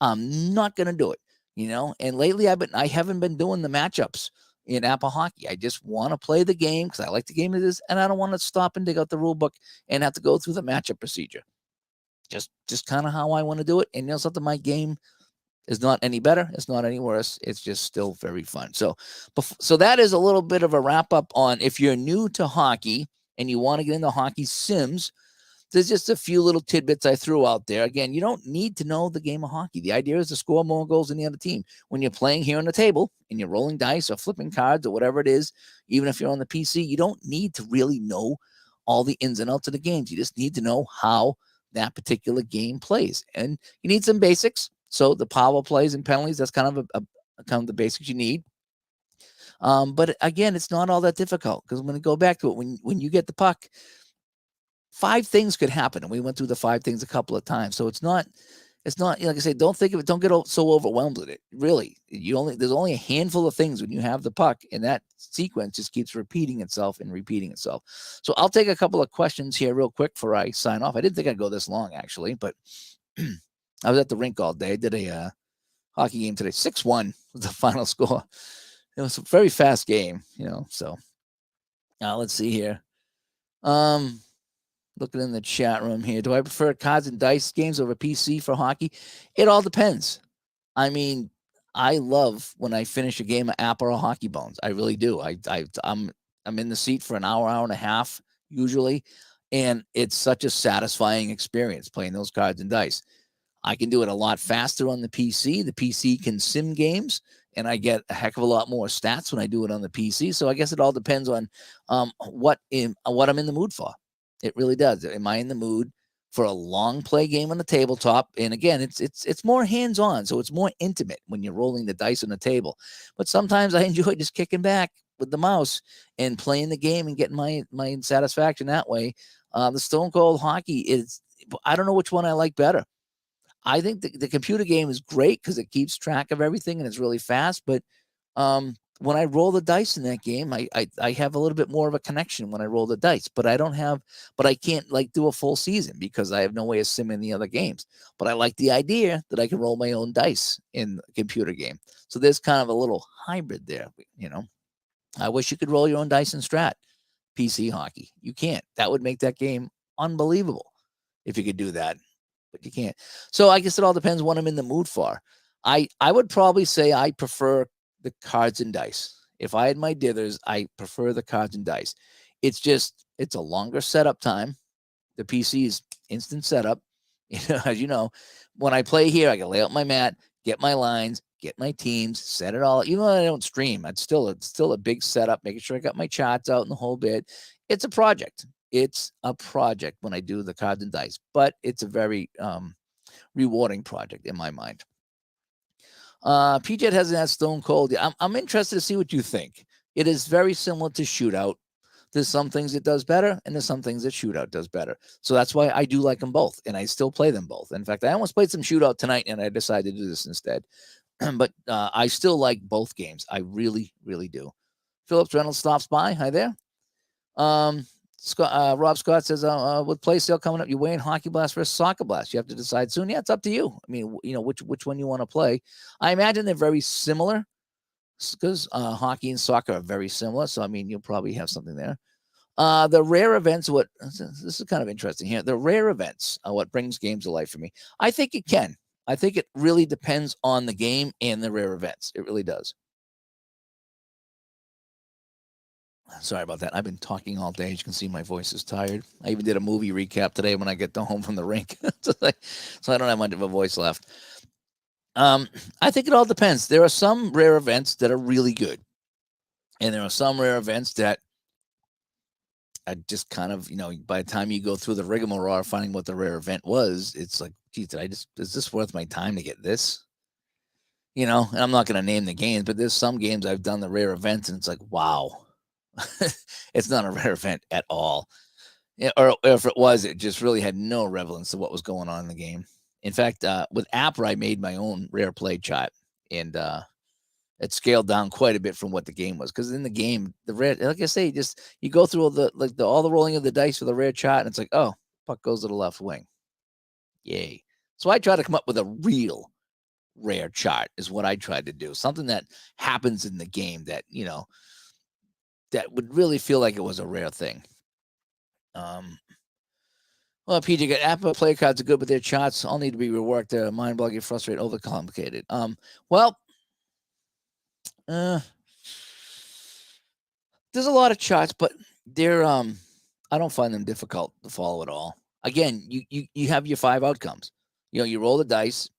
I'm not going to do it. And lately I haven't been doing the matchups in Apple Hockey. I just want to play the game because I like the game it is, and I don't want to stop and dig out the rule book and have to go through the matchup procedure. Just kind of how I want to do it. And something, my game is not any better. It's not any worse. It's just still very fun. So that is a little bit of a wrap up on if you're new to hockey and you want to get into hockey sims. There's just a few little tidbits I threw out there. Again, you don't need to know the game of hockey. The idea is to score more goals than the other team. When you're playing here on the table and you're rolling dice or flipping cards or whatever it is, even if you're on the PC, you don't need to really know all the ins and outs of the games. You just need to know how that particular game plays. And you need some basics. So the power plays and penalties, that's kind of kind of the basics you need. But again, it's not all that difficult because I'm going to go back to it. When you get the puck, 5 things could happen, and we went through the 5 things a couple of times. So it's not like I say, don't think of it, don't get so overwhelmed with it. Really, there's only a handful of things when you have the puck, and that sequence just keeps repeating itself and repeating itself. So I'll take a couple of questions here real quick before I sign off. I didn't think I'd go this long actually, but I was at the rink all day. I did a hockey game today. 6-1 was the final score. It was a very fast game, so now let's see here. Looking in the chat room here. Do I prefer cards and dice games over PC for hockey? It all depends. I mean, I love when I finish a game of Apple or Hockey Bones. I really do. I'm in the seat for an hour and a half usually, and it's such a satisfying experience playing those cards and dice. I can do it a lot faster on the PC. The PC can sim games, and I get a heck of a lot more stats when I do it on the PC. So I guess it all depends on what I'm in the mood for. It really does. Am I in the mood for a long play game on the tabletop? And again, it's more hands-on, so it's more intimate when you're rolling the dice on the table. But sometimes I enjoy just kicking back with the mouse and playing the game and getting my satisfaction that way. The Stone Cold Hockey is, I don't know which one I like better. I think the computer game is great because it keeps track of everything and it's really fast. But when I roll the dice in that game, I have a little bit more of a connection when I roll the dice. But I can't like do a full season because I have no way of simming the other games. But I like the idea that I can roll my own dice in a computer game. So there's kind of a little hybrid there. I wish you could roll your own dice in Strat PC hockey. You can't. That would make that game unbelievable if you could do that. But you can't. So I guess it all depends what I'm in the mood for. I would probably say I prefer the cards and dice. If I had my dithers, I prefer the cards and dice. It's a longer setup time. The PC is instant setup. As you know, when I play here, I can lay out my mat, get my lines, get my teams, set it all. Even though I don't stream, it's still a big setup, making sure I got my charts out and the whole bit. It's a project. It's a project when I do the cards and dice, but it's a very rewarding project in my mind. PJ hasn't had Stone Cold. I'm interested to see what you think. It is very similar to Shootout. There's some things it does better, and there's some things that Shootout does better. So that's why I do like them both, and I still play them both. In fact, I almost played some Shootout tonight, and I decided to do this instead. But I still like both games. I really, really do. Phillips Reynolds stops by. Hi there. Rob Scott says, with play sale coming up, you're weighing Hockey Blast versus Soccer Blast. You have to decide soon. Yeah, it's up to you. I mean, which one you want to play. I imagine they're very similar because hockey and soccer are very similar. So, I mean, you'll probably have something there. The rare events, this is kind of interesting here. The rare events are what brings games to life for me. I think it can. I think it really depends on the game and the rare events. It really does. Sorry about that. I've been talking all day. As you can see, my voice is tired. I even did a movie recap today when I get home from the rink. so I don't have much of a voice left. I think it all depends. There are some rare events that are really good. And there are some rare events that are just kind of, by the time you go through the rigmarole finding what the rare event was, it's like, geez, is this worth my time to get this? And I'm not going to name the games, but there's some games I've done the rare events and it's like, wow. It's not a rare event at all. Or if it was, it just really had no relevance to what was going on in the game. In fact, with Apple, I made my own rare play chart, and it scaled down quite a bit from what the game was. Because in the game, the rare, like I say, just you go through all the rolling of the dice for the rare chart, and it's like, oh, puck goes to the left wing. Yay. So I try to come up with a real rare chart is what I tried to do. Something that happens in the game that, that would really feel like it was a rare thing. Well, PJ, got Apple player cards are good, but their charts all need to be reworked. They're mind-boggling, frustrated, overcomplicated. Well, there's a lot of charts, but they're I don't find them difficult to follow at all. Again, you have your 5 outcomes. You roll the dice,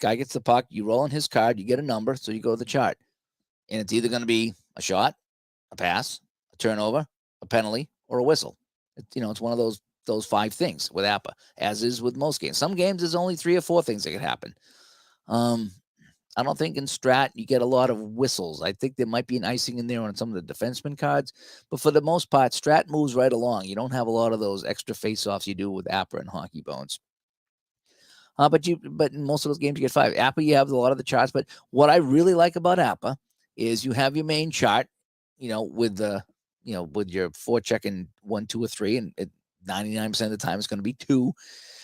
guy gets the puck, you roll on his card, you get a number, so you go to the chart. And it's either going to be a shot, a pass, a turnover, a penalty, or a whistle. It's one of those 5 things with APBA, as is with most games. Some games there's only 3 or 4 things that could happen. I don't think in Strat you get a lot of whistles. I think there might be an icing in there on some of the defenseman cards, but for the most part, Strat moves right along. You don't have a lot of those extra face-offs you do with APBA and Hockey Bones. But in most of those games you get 5. APBA, you have a lot of the charts, but what I really like about APBA is you have your main chart, with your forecheck and 1, 2, or 3, and 99% of the time it's going to be 2.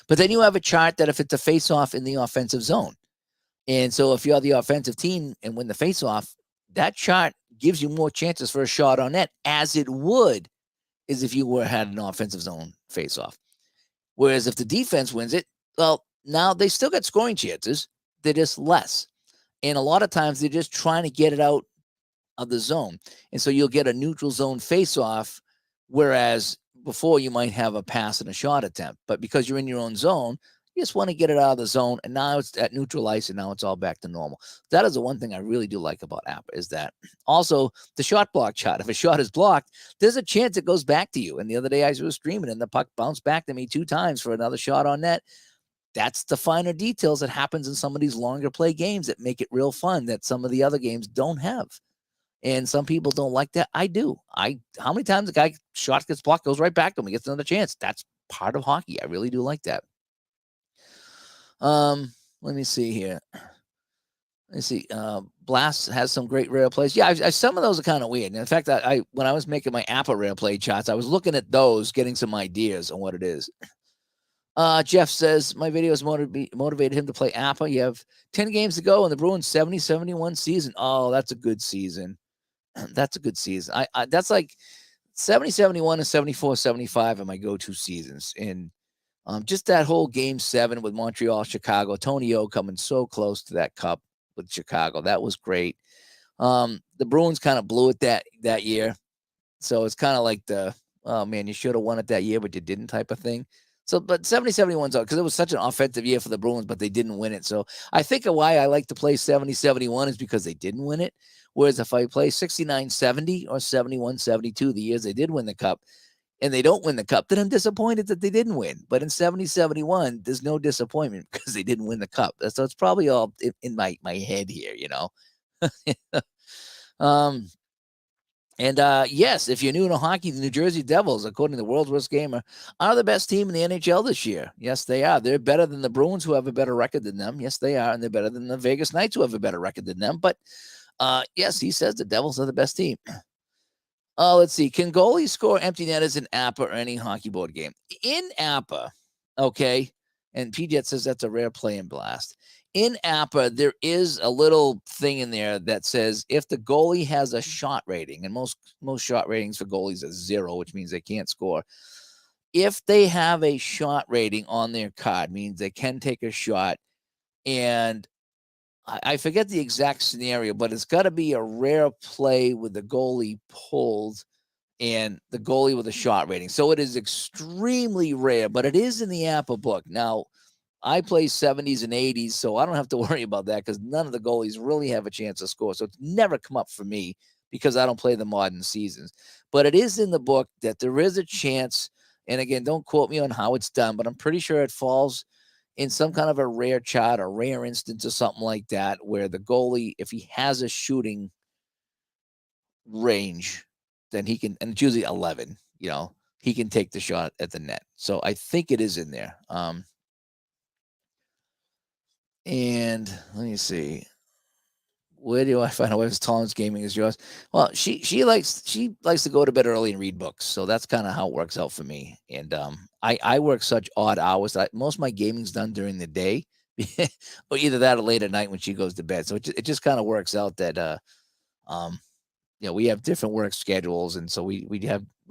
But then you have a chart that if it's a face-off in the offensive zone. And so if you're the offensive team and win the face-off, that chart gives you more chances for a shot on net, as it would as if you had an offensive zone face-off. Whereas if the defense wins it, well, now they still got scoring chances. They're just less. And a lot of times they're just trying to get it out of the zone. And so you'll get a neutral zone face-off, whereas before you might have a pass and a shot attempt. But because you're in your own zone, you just want to get it out of the zone, and now it's at neutral ice, and now it's all back to normal. That is the one thing I really do like about APBA, is that also the shot block chart. If a shot is blocked, there's a chance it goes back to you. And the other day I was streaming, and the puck bounced back to me 2 times for another shot on net. That's the finer details that happens in some of these longer play games that make it real fun, that some of the other games don't have. And some people don't like that. I do. How many times a guy shot gets blocked, goes right back to him, he gets another chance. That's part of hockey. I really do like that. Let me see here. Let's see. Blast has some great rare plays. Yeah, some of those are kind of weird. And in fact, when I was making my APBA rare play charts, I was looking at those, getting some ideas on what it is. Jeff says, my videos motivated him to play APBA. You have 10 games to go in the Bruins 70-71 season. Oh, that's a good season. That's a good season. That's like 70-71 and 74-75 are my go-to seasons. And just that whole game 7 with Montreal, Chicago, Tony O coming so close to that cup with Chicago. That was great. The Bruins kind of blew it that year. So it's kind of like oh man, you should have won it that year, but you didn't type of thing. So, but 70-71's out because it was such an offensive year for the Bruins, but they didn't win it. So I think why I like to play 70-71 is because they didn't win it. Whereas if I play 69-70 or 71-72, the years they did win the cup, and they don't win the cup, then I'm disappointed that they didn't win. But in 70-71, there's no disappointment because they didn't win the cup. So it's probably all in my head here, Yes, if you're new to hockey, the New Jersey Devils, according to the World's Worst Gamer, are the best team in the NHL this year. Yes, they are. They're better than the Bruins, who have a better record than them. Yes, they are. And they're better than the Vegas Knights, who have a better record than them. But yes, he says the Devils are the best team. Let's see. Can goalies score empty netters in APBA or any hockey board game? In APBA, okay, and PJet says that's a rare play in Blast. In APBA, there is a little thing in there that says if the goalie has a shot rating, and most shot ratings for goalies is 0, which means they can't score. If they have a shot rating on their card, means they can take a shot, and I forget the exact scenario, but it's got to be a rare play with the goalie pulled and the goalie with a shot rating. So it is extremely rare, but it is in the APBA book. Now, I play 70s and 80s, so I don't have to worry about that because none of the goalies really have a chance to score. So it's never come up for me because I don't play the modern seasons. But it is in the book that there is a chance, and again, don't quote me on how it's done, but I'm pretty sure it falls in some kind of a rare chart or rare instance or something like that, where the goalie, if he has a shooting range, then he can, and it's usually 11, he can take the shot at the net. So I think it is in there. And let me see. Where do I find out what Tolerance Gaming is yours? Well, she likes to go to bed early and read books, so that's kind of how it works out for me. And I work such odd hours that most of my gaming's done during the day or either that or late at night when she goes to bed. So it just kind of works out that um, we have different work schedules, and so we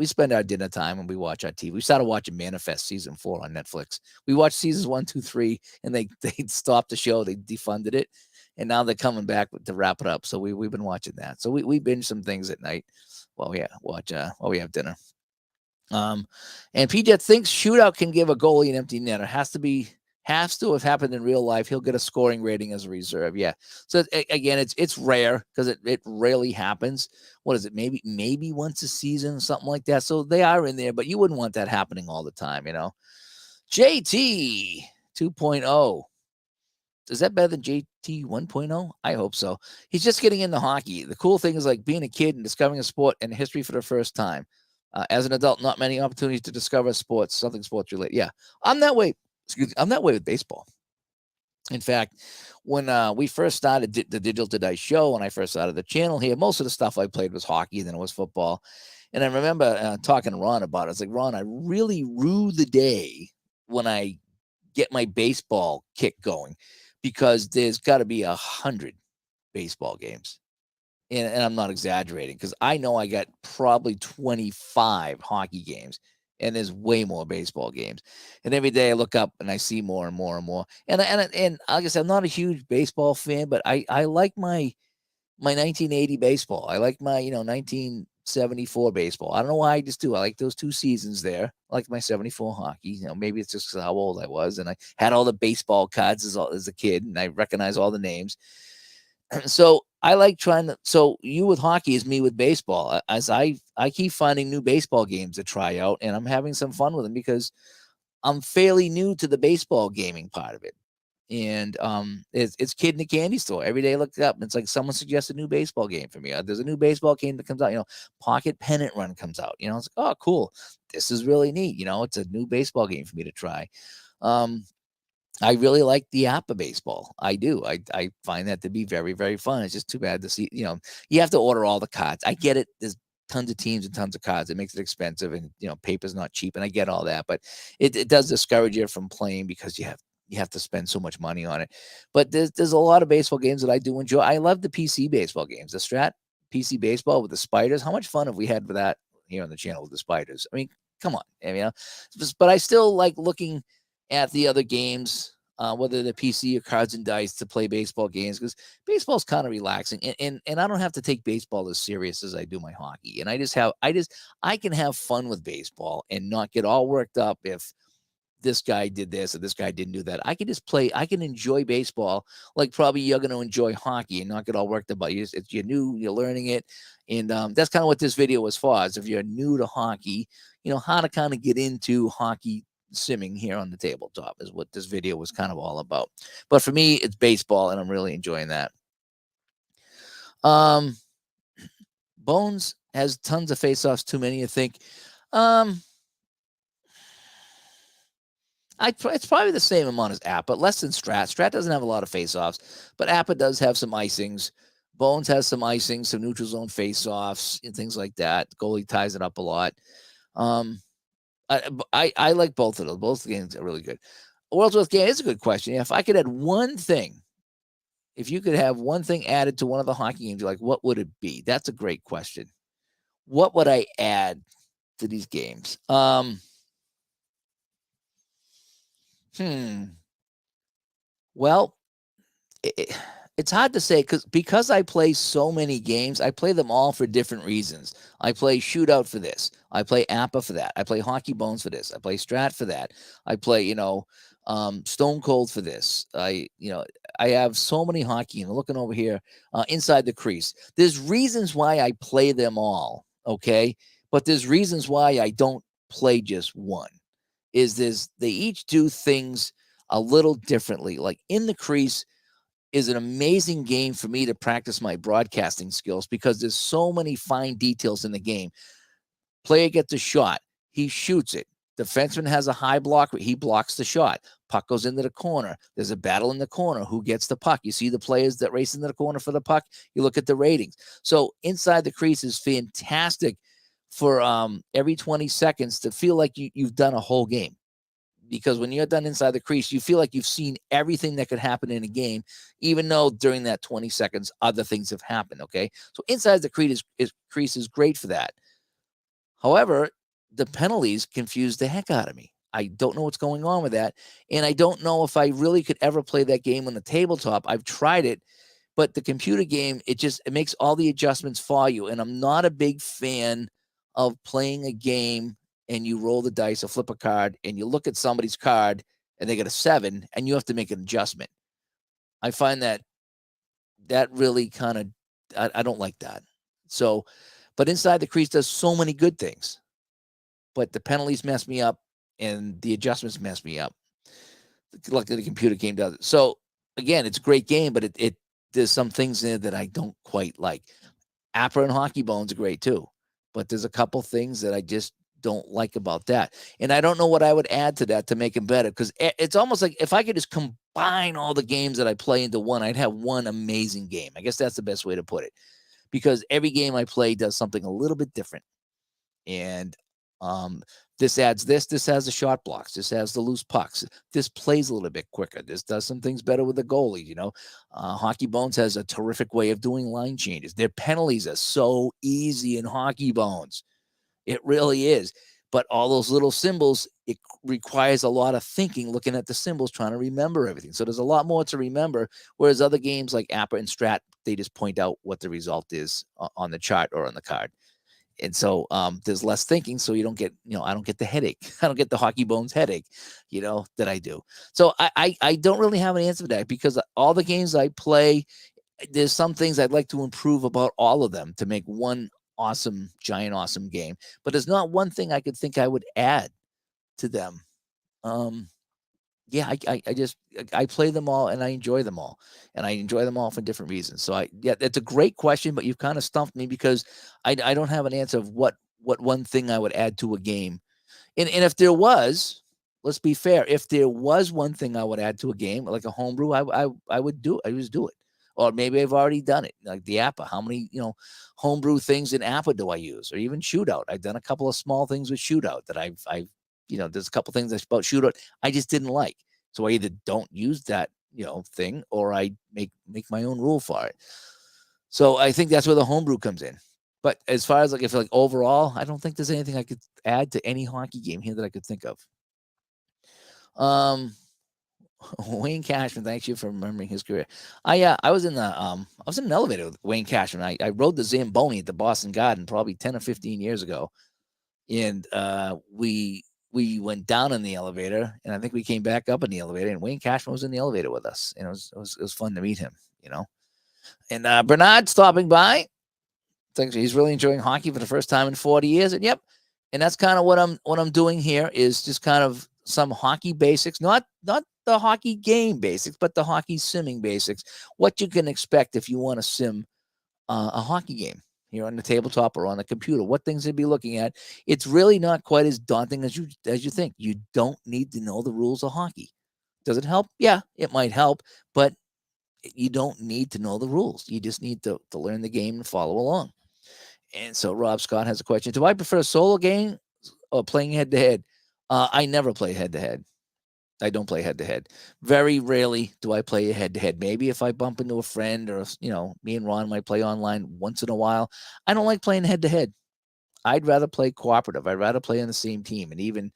spend our dinner time and we watch our TV. We started watching Manifest season 4 on Netflix. We watched seasons 1, 2, 3, and they stopped the show, they defunded it, and now they're coming back to wrap it up. So we've been watching that. So we binge some things at night while we have dinner. And PJ thinks shootout can give a goalie an empty netter. Has to have happened in real life. He'll get a scoring rating as a reserve. Yeah. So again, it's rare because it rarely happens. What is it? Maybe once a season, something like that. So they are in there, but you wouldn't want that happening all the time, JT 2.0. Is that better than JT 1.0? I hope so. He's just getting into hockey. The cool thing is like being a kid and discovering a sport and history for the first time. As an adult, not many opportunities to discover something sports related. Yeah, I'm that way. Excuse me. I'm that way with baseball. In fact, when we first started the Digital to Dice show, when I first started the channel here, most of the stuff I played was hockey, and then it was football. And I remember talking to Ron about it. I was like, Ron, I really rue the day when I get my baseball kick going, because there's got to be 100 baseball games. And I'm not exaggerating, because I know I got probably 25 hockey games, and there's way more baseball games. And every day I look up and I see more and more and more. And like I said, I'm not a huge baseball fan, but I like my 1980 baseball. I like my 1974 baseball. I don't know why, I just do. I like those 2 seasons there. I like my 74 hockey. Maybe it's just how old I was, and I had all the baseball cards as a kid, and I recognize all the names. So I like trying to. So you with hockey is me with baseball. As I keep finding new baseball games to try out, and I'm having some fun with them because I'm fairly new to the baseball gaming part of it. And it's kid in the candy store. Every day I look it up, and it's like someone suggests a new baseball game for me. There's a new baseball game that comes out. Pocket Pennant Run comes out. It's like, oh, cool. This is really neat. It's a new baseball game for me to try. I really like the APBA baseball. I do. I find that to be very, very fun. It's just too bad to see, you have to order all the cards. I get it. There's tons of teams and tons of cards. It makes it expensive, and, paper's not cheap, and I get all that, but it does discourage you from playing because you have to spend so much money on it. But there's a lot of baseball games that I do enjoy. I love the PC baseball games, the Strat PC baseball with the spiders. How much fun have we had with that here on the channel with the spiders? I mean, come on. But I still like looking at the other games, whether the PC or cards and dice, to play baseball games, because baseball's kind of relaxing, and I don't have to take baseball as serious as I do my hockey. And I can have fun with baseball and not get all worked up if this guy did this or this guy didn't do that. I can just play. I can enjoy baseball like probably you're going to enjoy hockey and not get all worked up. You're new, you're learning it, and that's kind of what this video was for. Is if you're new to hockey, how to kind of get into hockey simming here on the tabletop is what this video was kind of all about. But for me, it's baseball, and I'm really enjoying that. Bones has tons of face-offs, too many, I think. It's probably the same amount as APBA, but less than Strat. Strat doesn't have a lot of face-offs, but APBA does have some icings. Bones has some icings, some neutral zone face-offs, and things like that. The goalie ties it up a lot. I like both of those. Both games are really good. World's Worth game is a good question. If I could add one thing, if you could have one thing added to one of the hockey games, you're like, what would it be? That's a great question. What would I add to these games? Well, it's hard to say because I play so many games. I play them all for different reasons. I play Shootout for this. I play APBA for that. I play Hockey Bones for this. I play Strat for that. I play, Stone Cold for this. I have so many hockey, and looking over here, Inside the Crease. There's reasons why I play them all, okay? But there's reasons why I don't play just one. They each do things a little differently. Like In the Crease is an amazing game for me to practice my broadcasting skills because there's so many fine details in the game. Player gets a shot. He shoots it. Defenseman has a high block. He blocks the shot. Puck goes into the corner. There's a battle in the corner. Who gets the puck? You see the players that race into the corner for the puck. You look at the ratings. So Inside the Crease is fantastic for every 20 seconds to feel like you've done a whole game. because when you're done inside the crease, you feel like you've seen everything that could happen in a game, even though during that 20 seconds, other things have happened. Okay. So inside the crease is great for that. However, the penalties confuse the heck out of me. I don't know what's going on with that. And I don't know if I really could ever play that game on the tabletop. I've tried it, but the computer game, it makes all the adjustments for you. And I'm not a big fan of playing a game and you roll the dice or flip a card and you look at somebody's card and they get a 7 and you have to make an adjustment. I find that really kind of, I don't like that. So, but inside the crease does so many good things, but the penalties mess me up and the adjustments mess me up. Luckily, the computer game does it. So again, it's a great game, but it there's some things in it that I don't quite like. Appa and Hockey Bones are great too, but there's a couple things that I just don't like about that. And I don't know what I would add to that to make them better, because it's almost like if I could just combine all the games that I play into one, I'd have one amazing game. I guess that's the best way to put it, because every game I play does something a little bit different. And this adds this. This has the shot blocks. This has the loose pucks. This plays a little bit quicker. This does some things better with the goalie. Hockey Bones has a terrific way of doing line changes. Their penalties are so easy in Hockey Bones. It really is. But all those little symbols, it requires a lot of thinking, looking at the symbols, trying to remember everything. So there's a lot more to remember. Whereas other games like Appa and Strat, they just point out what the result is on the chart or on the card. And so there's less thinking, so you don't get, I don't get the headache. I don't get the Hockey Bones headache, that I do. So I don't really have an answer for that, because all the games I play, there's some things I'd like to improve about all of them to make one awesome, giant, awesome game. But there's not one thing I could think I would add to them. Yeah, I play them all and I enjoy them all, and I enjoy them all for different reasons. So it's a great question, but you've kind of stumped me, because I don't have an answer of what one thing I would add to a game. And if there was, let's be fair, if there was one thing I would add to a game, like a homebrew, I would do it. I just do it. Or maybe I've already done it, like the Appa. How many, homebrew things in Appa do I use? Or even Shootout. I've done a couple of small things with Shootout that I've there's a couple things about Shootout I just didn't like. So I either don't use that, thing, or I make my own rule for it. So I think that's where the homebrew comes in. But as far as if overall, I don't think there's anything I could add to any hockey game here that I could think of. Wayne Cashman, thank you for remembering his career. I was in an elevator with Wayne Cashman. I rode the Zamboni at the Boston Garden probably 10 or 15 years ago. And we went down in the elevator, and I think we came back up in the elevator, and Wayne Cashman was in the elevator with us. And it was fun to meet him, And Bernard stopping by. Thanks. He's really enjoying hockey for the first time in 40 years. And yep. And that's kind of what I'm doing here, is just kind of some hockey basics, not the hockey game basics, but the hockey simming basics. What you can expect if you want to sim a hockey game here on the tabletop or on the computer, what things to be looking at. It's really not quite as daunting as you think. You don't need to know the rules of hockey. Does it help? Yeah, it might help, but you don't need to know the rules. You just need to learn the game and follow along. And so Rob Scott has a question. Do I prefer a solo game or playing head-to-head? I never play head-to-head. I don't play head-to-head. Very rarely do I play head-to-head. Maybe if I bump into a friend, or, me and Ron might play online once in a while. I don't like playing head-to-head. I'd rather play cooperative. I'd rather play on the same team. And even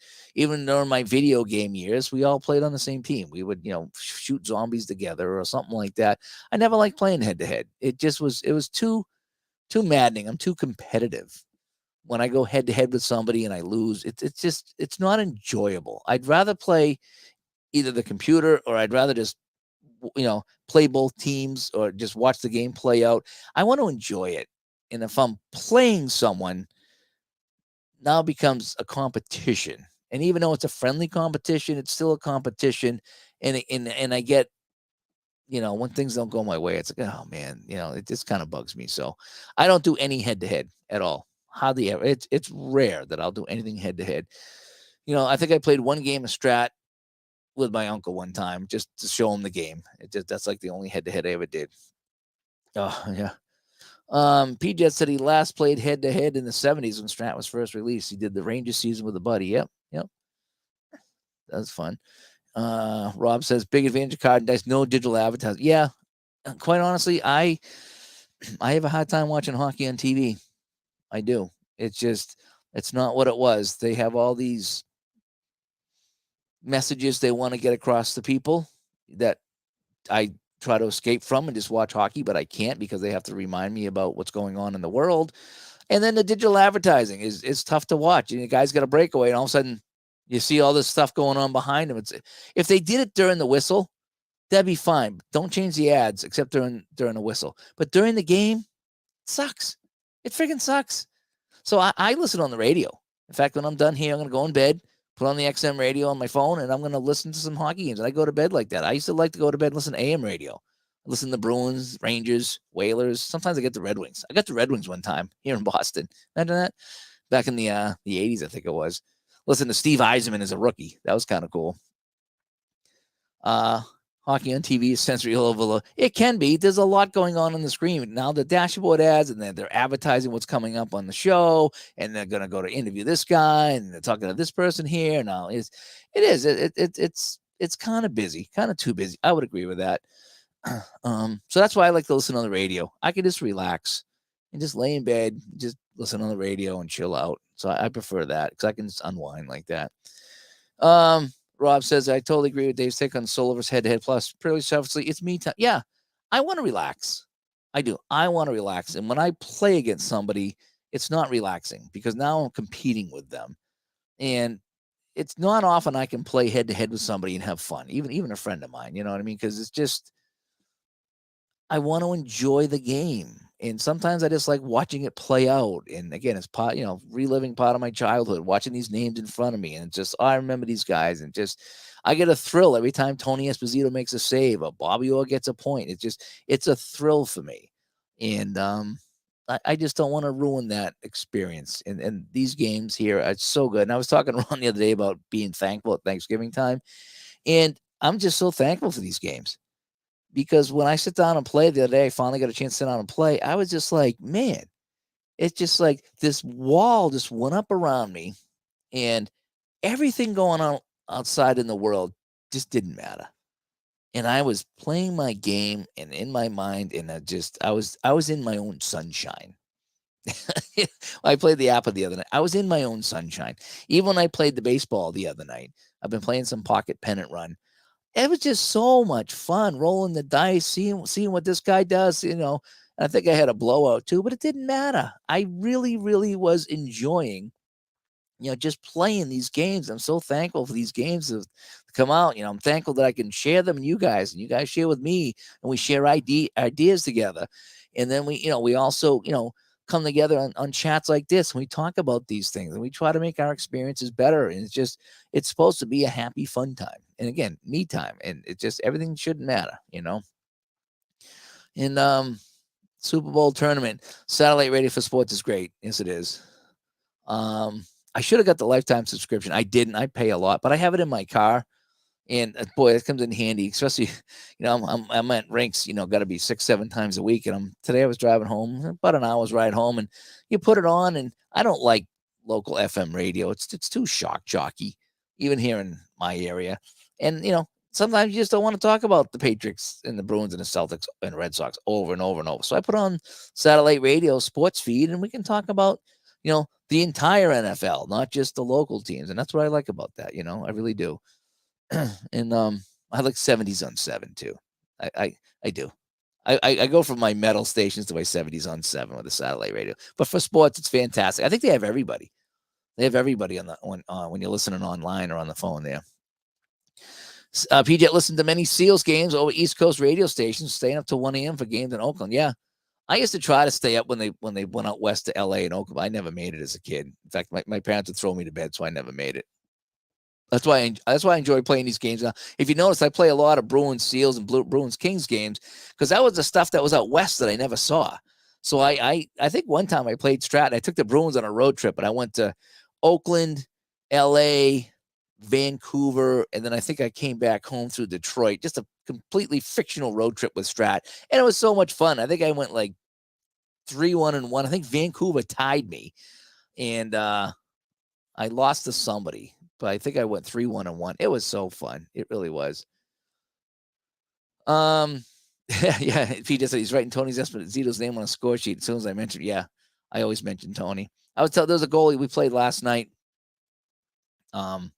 during my video game years, we all played on the same team. We would, shoot zombies together or something like that. I never liked playing head-to-head. It was too maddening. I'm too competitive. When I go head to head with somebody and I lose, it's not enjoyable. I'd rather play either the computer, or I'd rather just, play both teams, or just watch the game play out. I want to enjoy it. And if I'm playing someone, now it becomes a competition. And even though it's a friendly competition, it's still a competition. And I get, when things don't go my way, it's like, oh man, it just kind of bugs me. So I don't do any head to head at all. Hardly ever. It's rare that I'll do anything head to head. I think I played one game of Strat with my uncle one time, just to show him the game. That's like the only head to head I ever did. Oh yeah. PJ said he last played head to head in the 70s when Strat was first released. He did the Rangers season with a buddy. Yep. That's fun. Rob says big advantage of card and dice, no digital advertising. Yeah, quite honestly, I have a hard time watching hockey on TV. I do. It's just it's not what it was. They have all these messages they want to get across to people that I try to escape from and just watch hockey, but I can't because they have to remind me about what's going on in the world. And then the digital advertising is tough to watch. And the guy's got a breakaway, and all of a sudden you see all this stuff going on behind him. It's if they did it during the whistle, that'd be fine. Don't change the ads except during the whistle. But during the game, it sucks. It freaking sucks. So I listen on the radio. In fact, when I'm done here, I'm gonna go in bed, put on the XM radio on my phone, and I'm gonna listen to some hockey games. And I go to bed like that. I used to like to go to bed and listen to AM radio. I listen to Bruins, Rangers, Whalers. Sometimes I get the Red Wings. I got the Red Wings one time here in Boston. Imagine that. Back in the 80s, I think it was. Listen to Steve Yzerman as a rookie. That was kind of cool. Hockey on TV is sensory overload. It can be. There's a lot going on the screen. Now the dashboard ads, and then they're advertising what's coming up on the show, and they're going to go to interview this guy, and they're talking to this person here. Now it's kind of busy, kind of too busy. I would agree with that. So that's why I like to listen on the radio. I can just relax and just lay in bed, just listen on the radio and chill out. So I prefer that because I can just unwind like that. Rob says, I totally agree with Dave's take on Solo versus head-to-head plus. Purely selfishly, it's me time. Yeah, I want to relax. I do. I want to relax. And when I play against somebody, it's not relaxing because now I'm competing with them. And it's not often I can play head-to-head with somebody and have fun, even a friend of mine. You know what I mean? Because it's just, I want to enjoy the game. And sometimes I just like watching it play out. And again, it's part, reliving part of my childhood, watching these names in front of me. And just, I remember these guys. And just, I get a thrill every time Tony Esposito makes a save or Bobby Orr gets a point. It's a thrill for me. And I just don't want to ruin that experience. And these games here are so good. And I was talking around the other day about being thankful at Thanksgiving time. And I'm just so thankful for these games. Because when I sit down and play the other day, I finally got a chance to sit down and play. I was just like, man, it's just like this wall just went up around me, and everything going on outside in the world just didn't matter. And I was playing my game and in my mind, and I was in my own sunshine. I played the Apple the other night. I was in my own sunshine. Even when I played the baseball the other night, I've been playing some pocket pennant run. It was just so much fun rolling the dice, seeing what this guy does. I think I had a blowout too, but it didn't matter. I really, really was enjoying, just playing these games. I'm so thankful for these games to come out. I'm thankful that I can share them and you guys share with me, and we share ideas together. And then we also, come together on chats like this, and we talk about these things, and we try to make our experiences better. And it's supposed to be a happy, fun time. And again, me time. And it just, everything shouldn't matter. And Super Bowl tournament, satellite radio for sports is great. Yes, it is. I should have got the lifetime subscription. I didn't. I pay a lot, but I have it in my car. And boy, that comes in handy, especially, I'm at rinks, got to be 6-7 times a week. And today I was driving home, about an hour's ride home, and you put it on, and I don't like local FM radio. It's too shock jockey, even here in my area. And, sometimes you just don't want to talk about the Patriots and the Bruins and the Celtics and Red Sox over and over and over. So I put on satellite radio sports feed, and we can talk about, the entire NFL, not just the local teams. And that's what I like about that. I really do. And I like 70s on 7 too. I do. I go from my metal stations to my 70s on 7 with the satellite radio. But for sports, it's fantastic. I think they have everybody. They have everybody on when you're listening online or on the phone there. PJ listened to many Seals games over East Coast radio stations, staying up till 1 a.m. for games in Oakland. Yeah, I used to try to stay up when they went out west to L.A. and Oakland. I never made it as a kid. In fact, my parents would throw me to bed, so I never made it. That's why I enjoy playing these games now. If you notice, I play a lot of Bruins Seals and Bruins Kings games because that was the stuff that was out west that I never saw. So I think one time I played Stratton. I took the Bruins on a road trip, and I went to Oakland, L.A., Vancouver, and then I think I came back home through Detroit. Just a completely fictional road trip with Strat, and it was so much fun. I think I went like 3-1-1. I think Vancouver tied me, and I lost to somebody, but I think I went 3-1-1. It was so fun. It really was. Yeah. Pete just said he's writing Tony Esposito's name on a score sheet as soon as I mentioned. Yeah, I always mention Tony. I was telling there was a goalie we played last night. In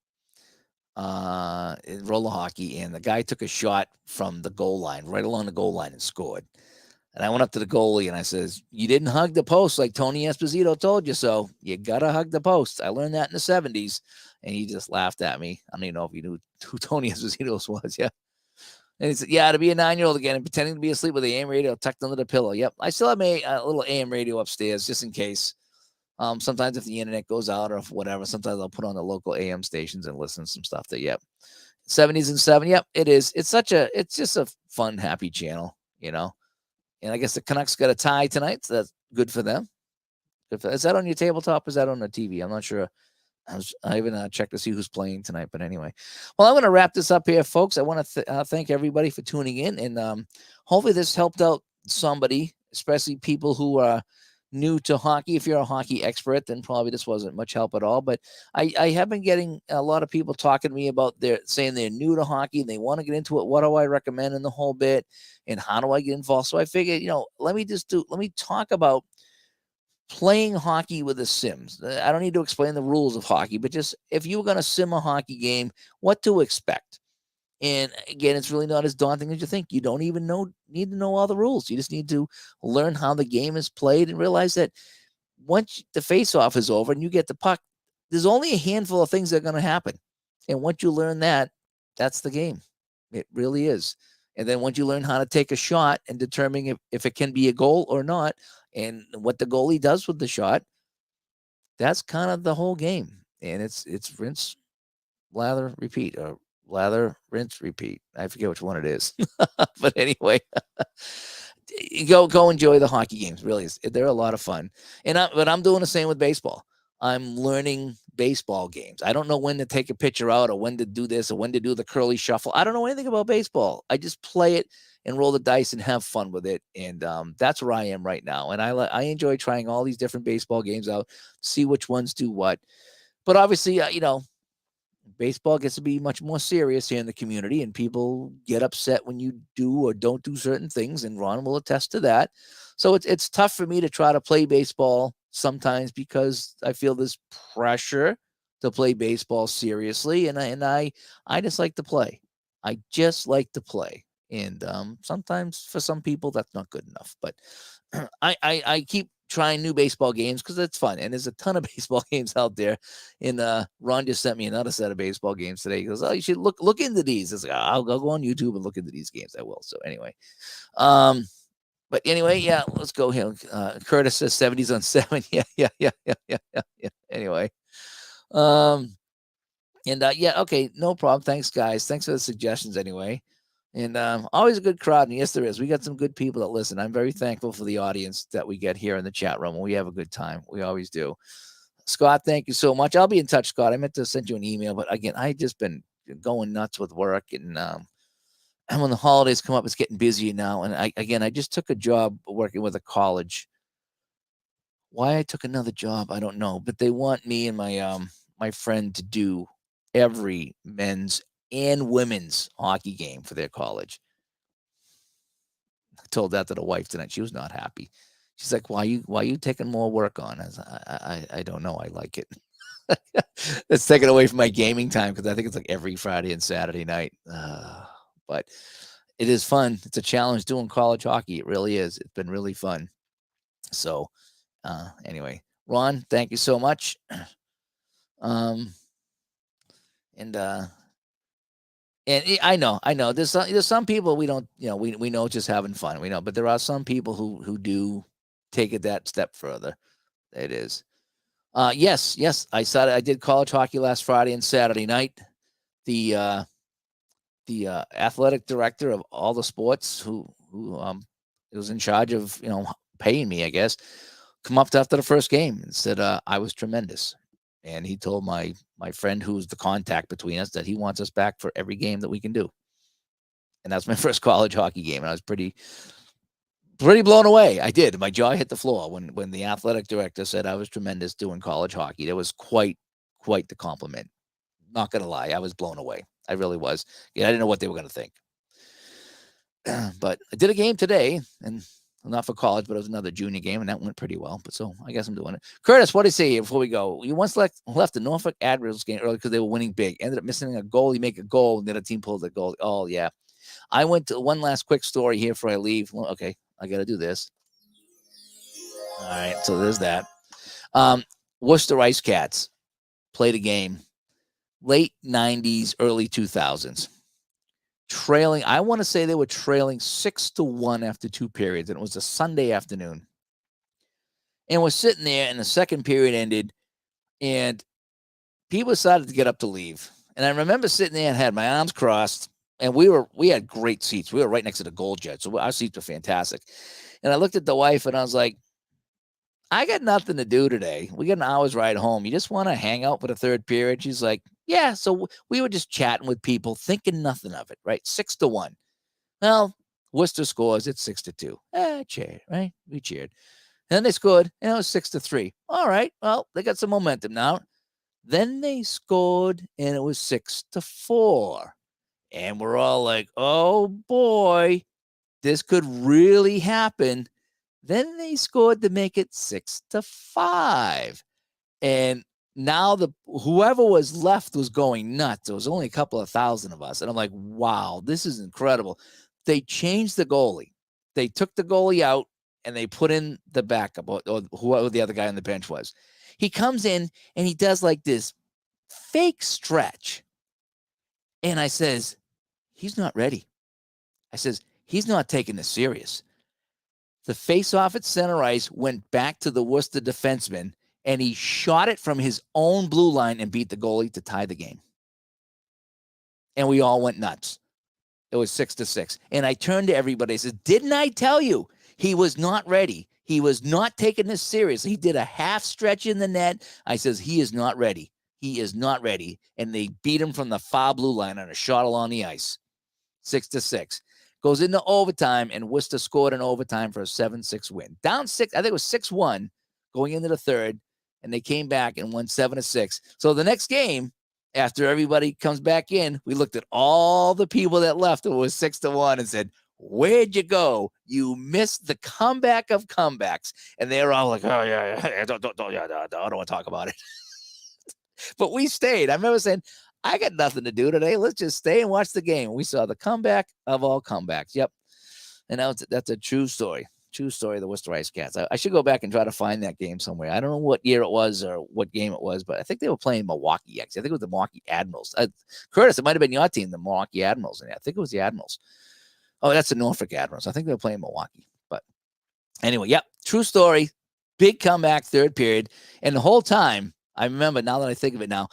roller hockey, and the guy took a shot from the goal line, right along the goal line, and scored. And I went up to the goalie and I says, "You didn't hug the post like Tony Esposito told you so. You gotta hug the post. I learned that in the '70s." And he just laughed at me. I don't even know if he knew who Tony Esposito was. Yeah. And he said, "Yeah, to be a 9-year-old again and pretending to be asleep with the AM radio tucked under the pillow." Yep. I still have a little AM radio upstairs just in case. Sometimes if the internet goes out or whatever, sometimes I'll put on the local AM stations and listen to some stuff that, yep. 70s and 7. Yep, it is. It's just a fun, happy channel, you know. And I guess the Canucks got a tie tonight, so that's good for them. Is that on your tabletop? Or is that on the TV? I'm not sure. I haven't checked to see who's playing tonight, but anyway. Well, I'm going to wrap this up here, folks. I want to thank everybody for tuning in, and hopefully this helped out somebody, especially people who are new to hockey. If you're a hockey expert, then probably this wasn't much help at all. But I have been getting a lot of people talking to me about saying they're new to hockey and they want to get into it. What do I recommend in the whole bit, and how do I get involved? So I figured, let me talk about playing hockey with the sims. I don't need to explain the rules of hockey, but just if you were going to sim a hockey game, what to expect. And again, it's really not as daunting as you think. You don't even need to know all the rules. You just need to learn how the game is played and realize that once the face-off is over and you get the puck, there's only a handful of things that are going to happen. And once you learn that, that's the game. It really is. And then once you learn how to take a shot and determine if it can be a goal or not, and what the goalie does with the shot, that's kind of the whole game. And it's rinse, lather, repeat, or lather, rinse, repeat. I forget which one it is. But anyway, go enjoy the hockey games. Really, they're a lot of fun. But I'm doing the same with baseball. I'm learning baseball games. I don't know when to take a pitcher out or when to do this or when to do the curly shuffle. I don't know anything about baseball. I just play it and roll the dice and have fun with it. And that's where I am right now. And I enjoy trying all these different baseball games out, see which ones do what. But obviously, baseball gets to be much more serious here in the community, and people get upset when you do or don't do certain things, and Ron will attest to that. So it's tough for me to try to play baseball sometimes because I feel this pressure to play baseball seriously, and I just like to play. I just like to play, and sometimes for some people that's not good enough. But I keep trying new baseball games because it's fun, and there's a ton of baseball games out there. And Ron just sent me another set of baseball games today. He goes, "Oh, you should look into these." It's like, I'll go on YouTube and look into these games. I will. So anyway, but anyway, yeah, let's go here. Curtis says 70s on 7. Yeah. Anyway, and yeah, okay, no problem. Thanks, guys. Thanks for the suggestions anyway. And always a good crowd. And yes, there is. We got some good people that listen. I'm very thankful for the audience that we get here in the chat room. We have a good time. We always do. Scott, thank you so much. I'll be in touch, Scott. I meant to send you an email, but again, I just been going nuts with work. And when the holidays come up, it's getting busy now. And I just took a job working with a college. Why I took another job, I don't know. But they want me and my friend to do every men's and women's hockey game for their college. I told that to the wife tonight. She was not happy. She's like, why you taking more work on? I don't know. I like it. It's taken away from my gaming time because I think it's like every Friday and Saturday night. But it is fun. It's a challenge doing college hockey. It really is. It's been really fun. So anyway, Ron, thank you so much. And I know there's some people we don't, we know it's just having fun, we know, but there are some people who do take it that step further. It is. Yes, I did college hockey last Friday and Saturday night. The athletic director of all the sports who was in charge of paying me, I guess, come up after the first game and said I was tremendous. And he told my friend, who's the contact between us, that he wants us back for every game that we can do. And that's my first college hockey game. And I was pretty blown away. I did. My jaw hit the floor when the athletic director said I was tremendous doing college hockey. That was quite quite the compliment. Not going to lie. I was blown away. I really was. Yeah, I didn't know what they were going to think. But I did a game today, and not for college, but it was another junior game, and that went pretty well. But so I guess I'm doing it. Curtis, what do you say here before we go? You once left the Norfolk Admirals game early because they were winning big. Ended up missing a goal. You make a goal, and then a team pulls a goal. Oh, yeah. I went to one last quick story here before I leave. Well, okay, I got to do this. All right, so there's that. Worcester Ice Cats played a game late 90s, early 2000s. Trailing, I want to say they were trailing 6-1 after 2 periods, and it was a Sunday afternoon. And we're sitting there, and the second period ended, and people decided to get up to leave. And I remember sitting there and had my arms crossed, and we had great seats. We were right next to the goal jet, so our seats were fantastic. And I looked at the wife, and I was like, I got nothing to do today. We got an hour's ride home. You just want to hang out for the third period? She's like, yeah. So we were just chatting with people, thinking nothing of it, right? 6-1. Well, Worcester scores. It's 6-2. Cheered, right? We cheered. And then they scored, and it was 6-3. All right. Well, they got some momentum now. Then they scored, and it was 6-4. And we're all like, oh boy, this could really happen. Then they scored to make it 6-5. And now whoever was left was going nuts. There was only a couple of thousand of us. And I'm like, wow, this is incredible. They changed the goalie. They took the goalie out and they put in the backup, or whoever the other guy on the bench was. He comes in and he does like this fake stretch. And I says, he's not ready. I says, he's not taking this serious. The face-off at center ice went back to the Worcester defenseman, and he shot it from his own blue line and beat the goalie to tie the game. And we all went nuts. It was 6-6. And I turned to everybody and said, didn't I tell you he was not ready? He was not taking this serious. He did a half stretch in the net. I says, he is not ready. He is not ready. And they beat him from the far blue line on a shot along the ice. 6-6. Goes into overtime, and Worcester scored in overtime for a 7-6 win. Down 6, I think it was 6-1 going into the third, and they came back and won 7-6. So the next game, after everybody comes back in, we looked at all the people that left. It was 6-1 and said, where'd you go? You missed the comeback of comebacks. And they were all like, oh, yeah, I don't want to talk about it. But we stayed. I remember saying, I got nothing to do today. Let's just stay and watch the game. We saw the comeback of all comebacks. Yep. And that's a true story. True story of the Worcester Ice Cats. I should go back and try to find that game somewhere. I don't know what year it was or what game it was, but I think they were playing Milwaukee. Actually, I think it was the Milwaukee Admirals. Curtis, it might have been your team, the Milwaukee Admirals. And I think it was the Admirals. Oh, that's the Norfolk Admirals. I think they were playing Milwaukee. But anyway, yep. True story. Big comeback, third period. And the whole time, I remember, now that I think of it now,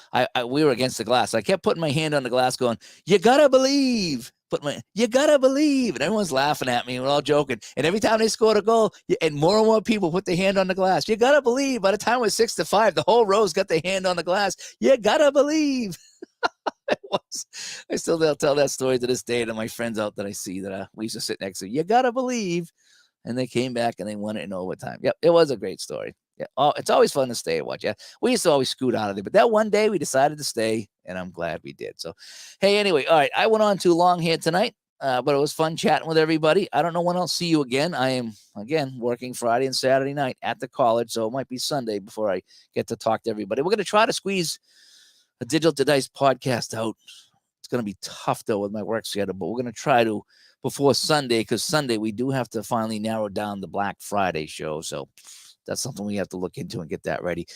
we were against the glass. I kept putting my hand on the glass going, you gotta believe. You gotta believe. And everyone's laughing at me. And we're all joking. And every time they scored a goal, and more people put their hand on the glass. You gotta believe. By the time it was 6-5, the whole row's got their hand on the glass. You gotta believe. I still tell that story to this day to my friends out that I see that we used to sit next to. You gotta believe. And they came back and they won it in overtime. Yep, it was a great story. Yeah, it's always fun to stay and watch. Yeah, we used to always scoot out of there, but that one day we decided to stay, and I'm glad we did. So, hey, anyway, all right, I went on too long here tonight, but it was fun chatting with everybody. I don't know when I'll see you again. I am, again, working Friday and Saturday night at the college, so it might be Sunday before I get to talk to everybody. We're going to try to squeeze a Digital to Dice podcast out. It's going to be tough, though, with my work schedule, but we're going to try to before Sunday, because Sunday we do have to finally narrow down the Black Friday show, so that's something we have to look into and get that ready.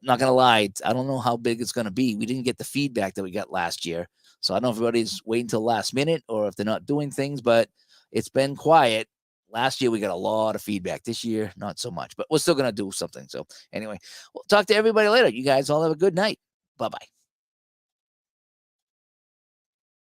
Not going to lie, I don't know how big it's going to be. We didn't get the feedback that we got last year. So I don't know if everybody's waiting till last minute or if they're not doing things, but it's been quiet. Last year, we got a lot of feedback. This year, not so much, but we're still going to do something. So anyway, we'll talk to everybody later. You guys all have a good night. Bye-bye.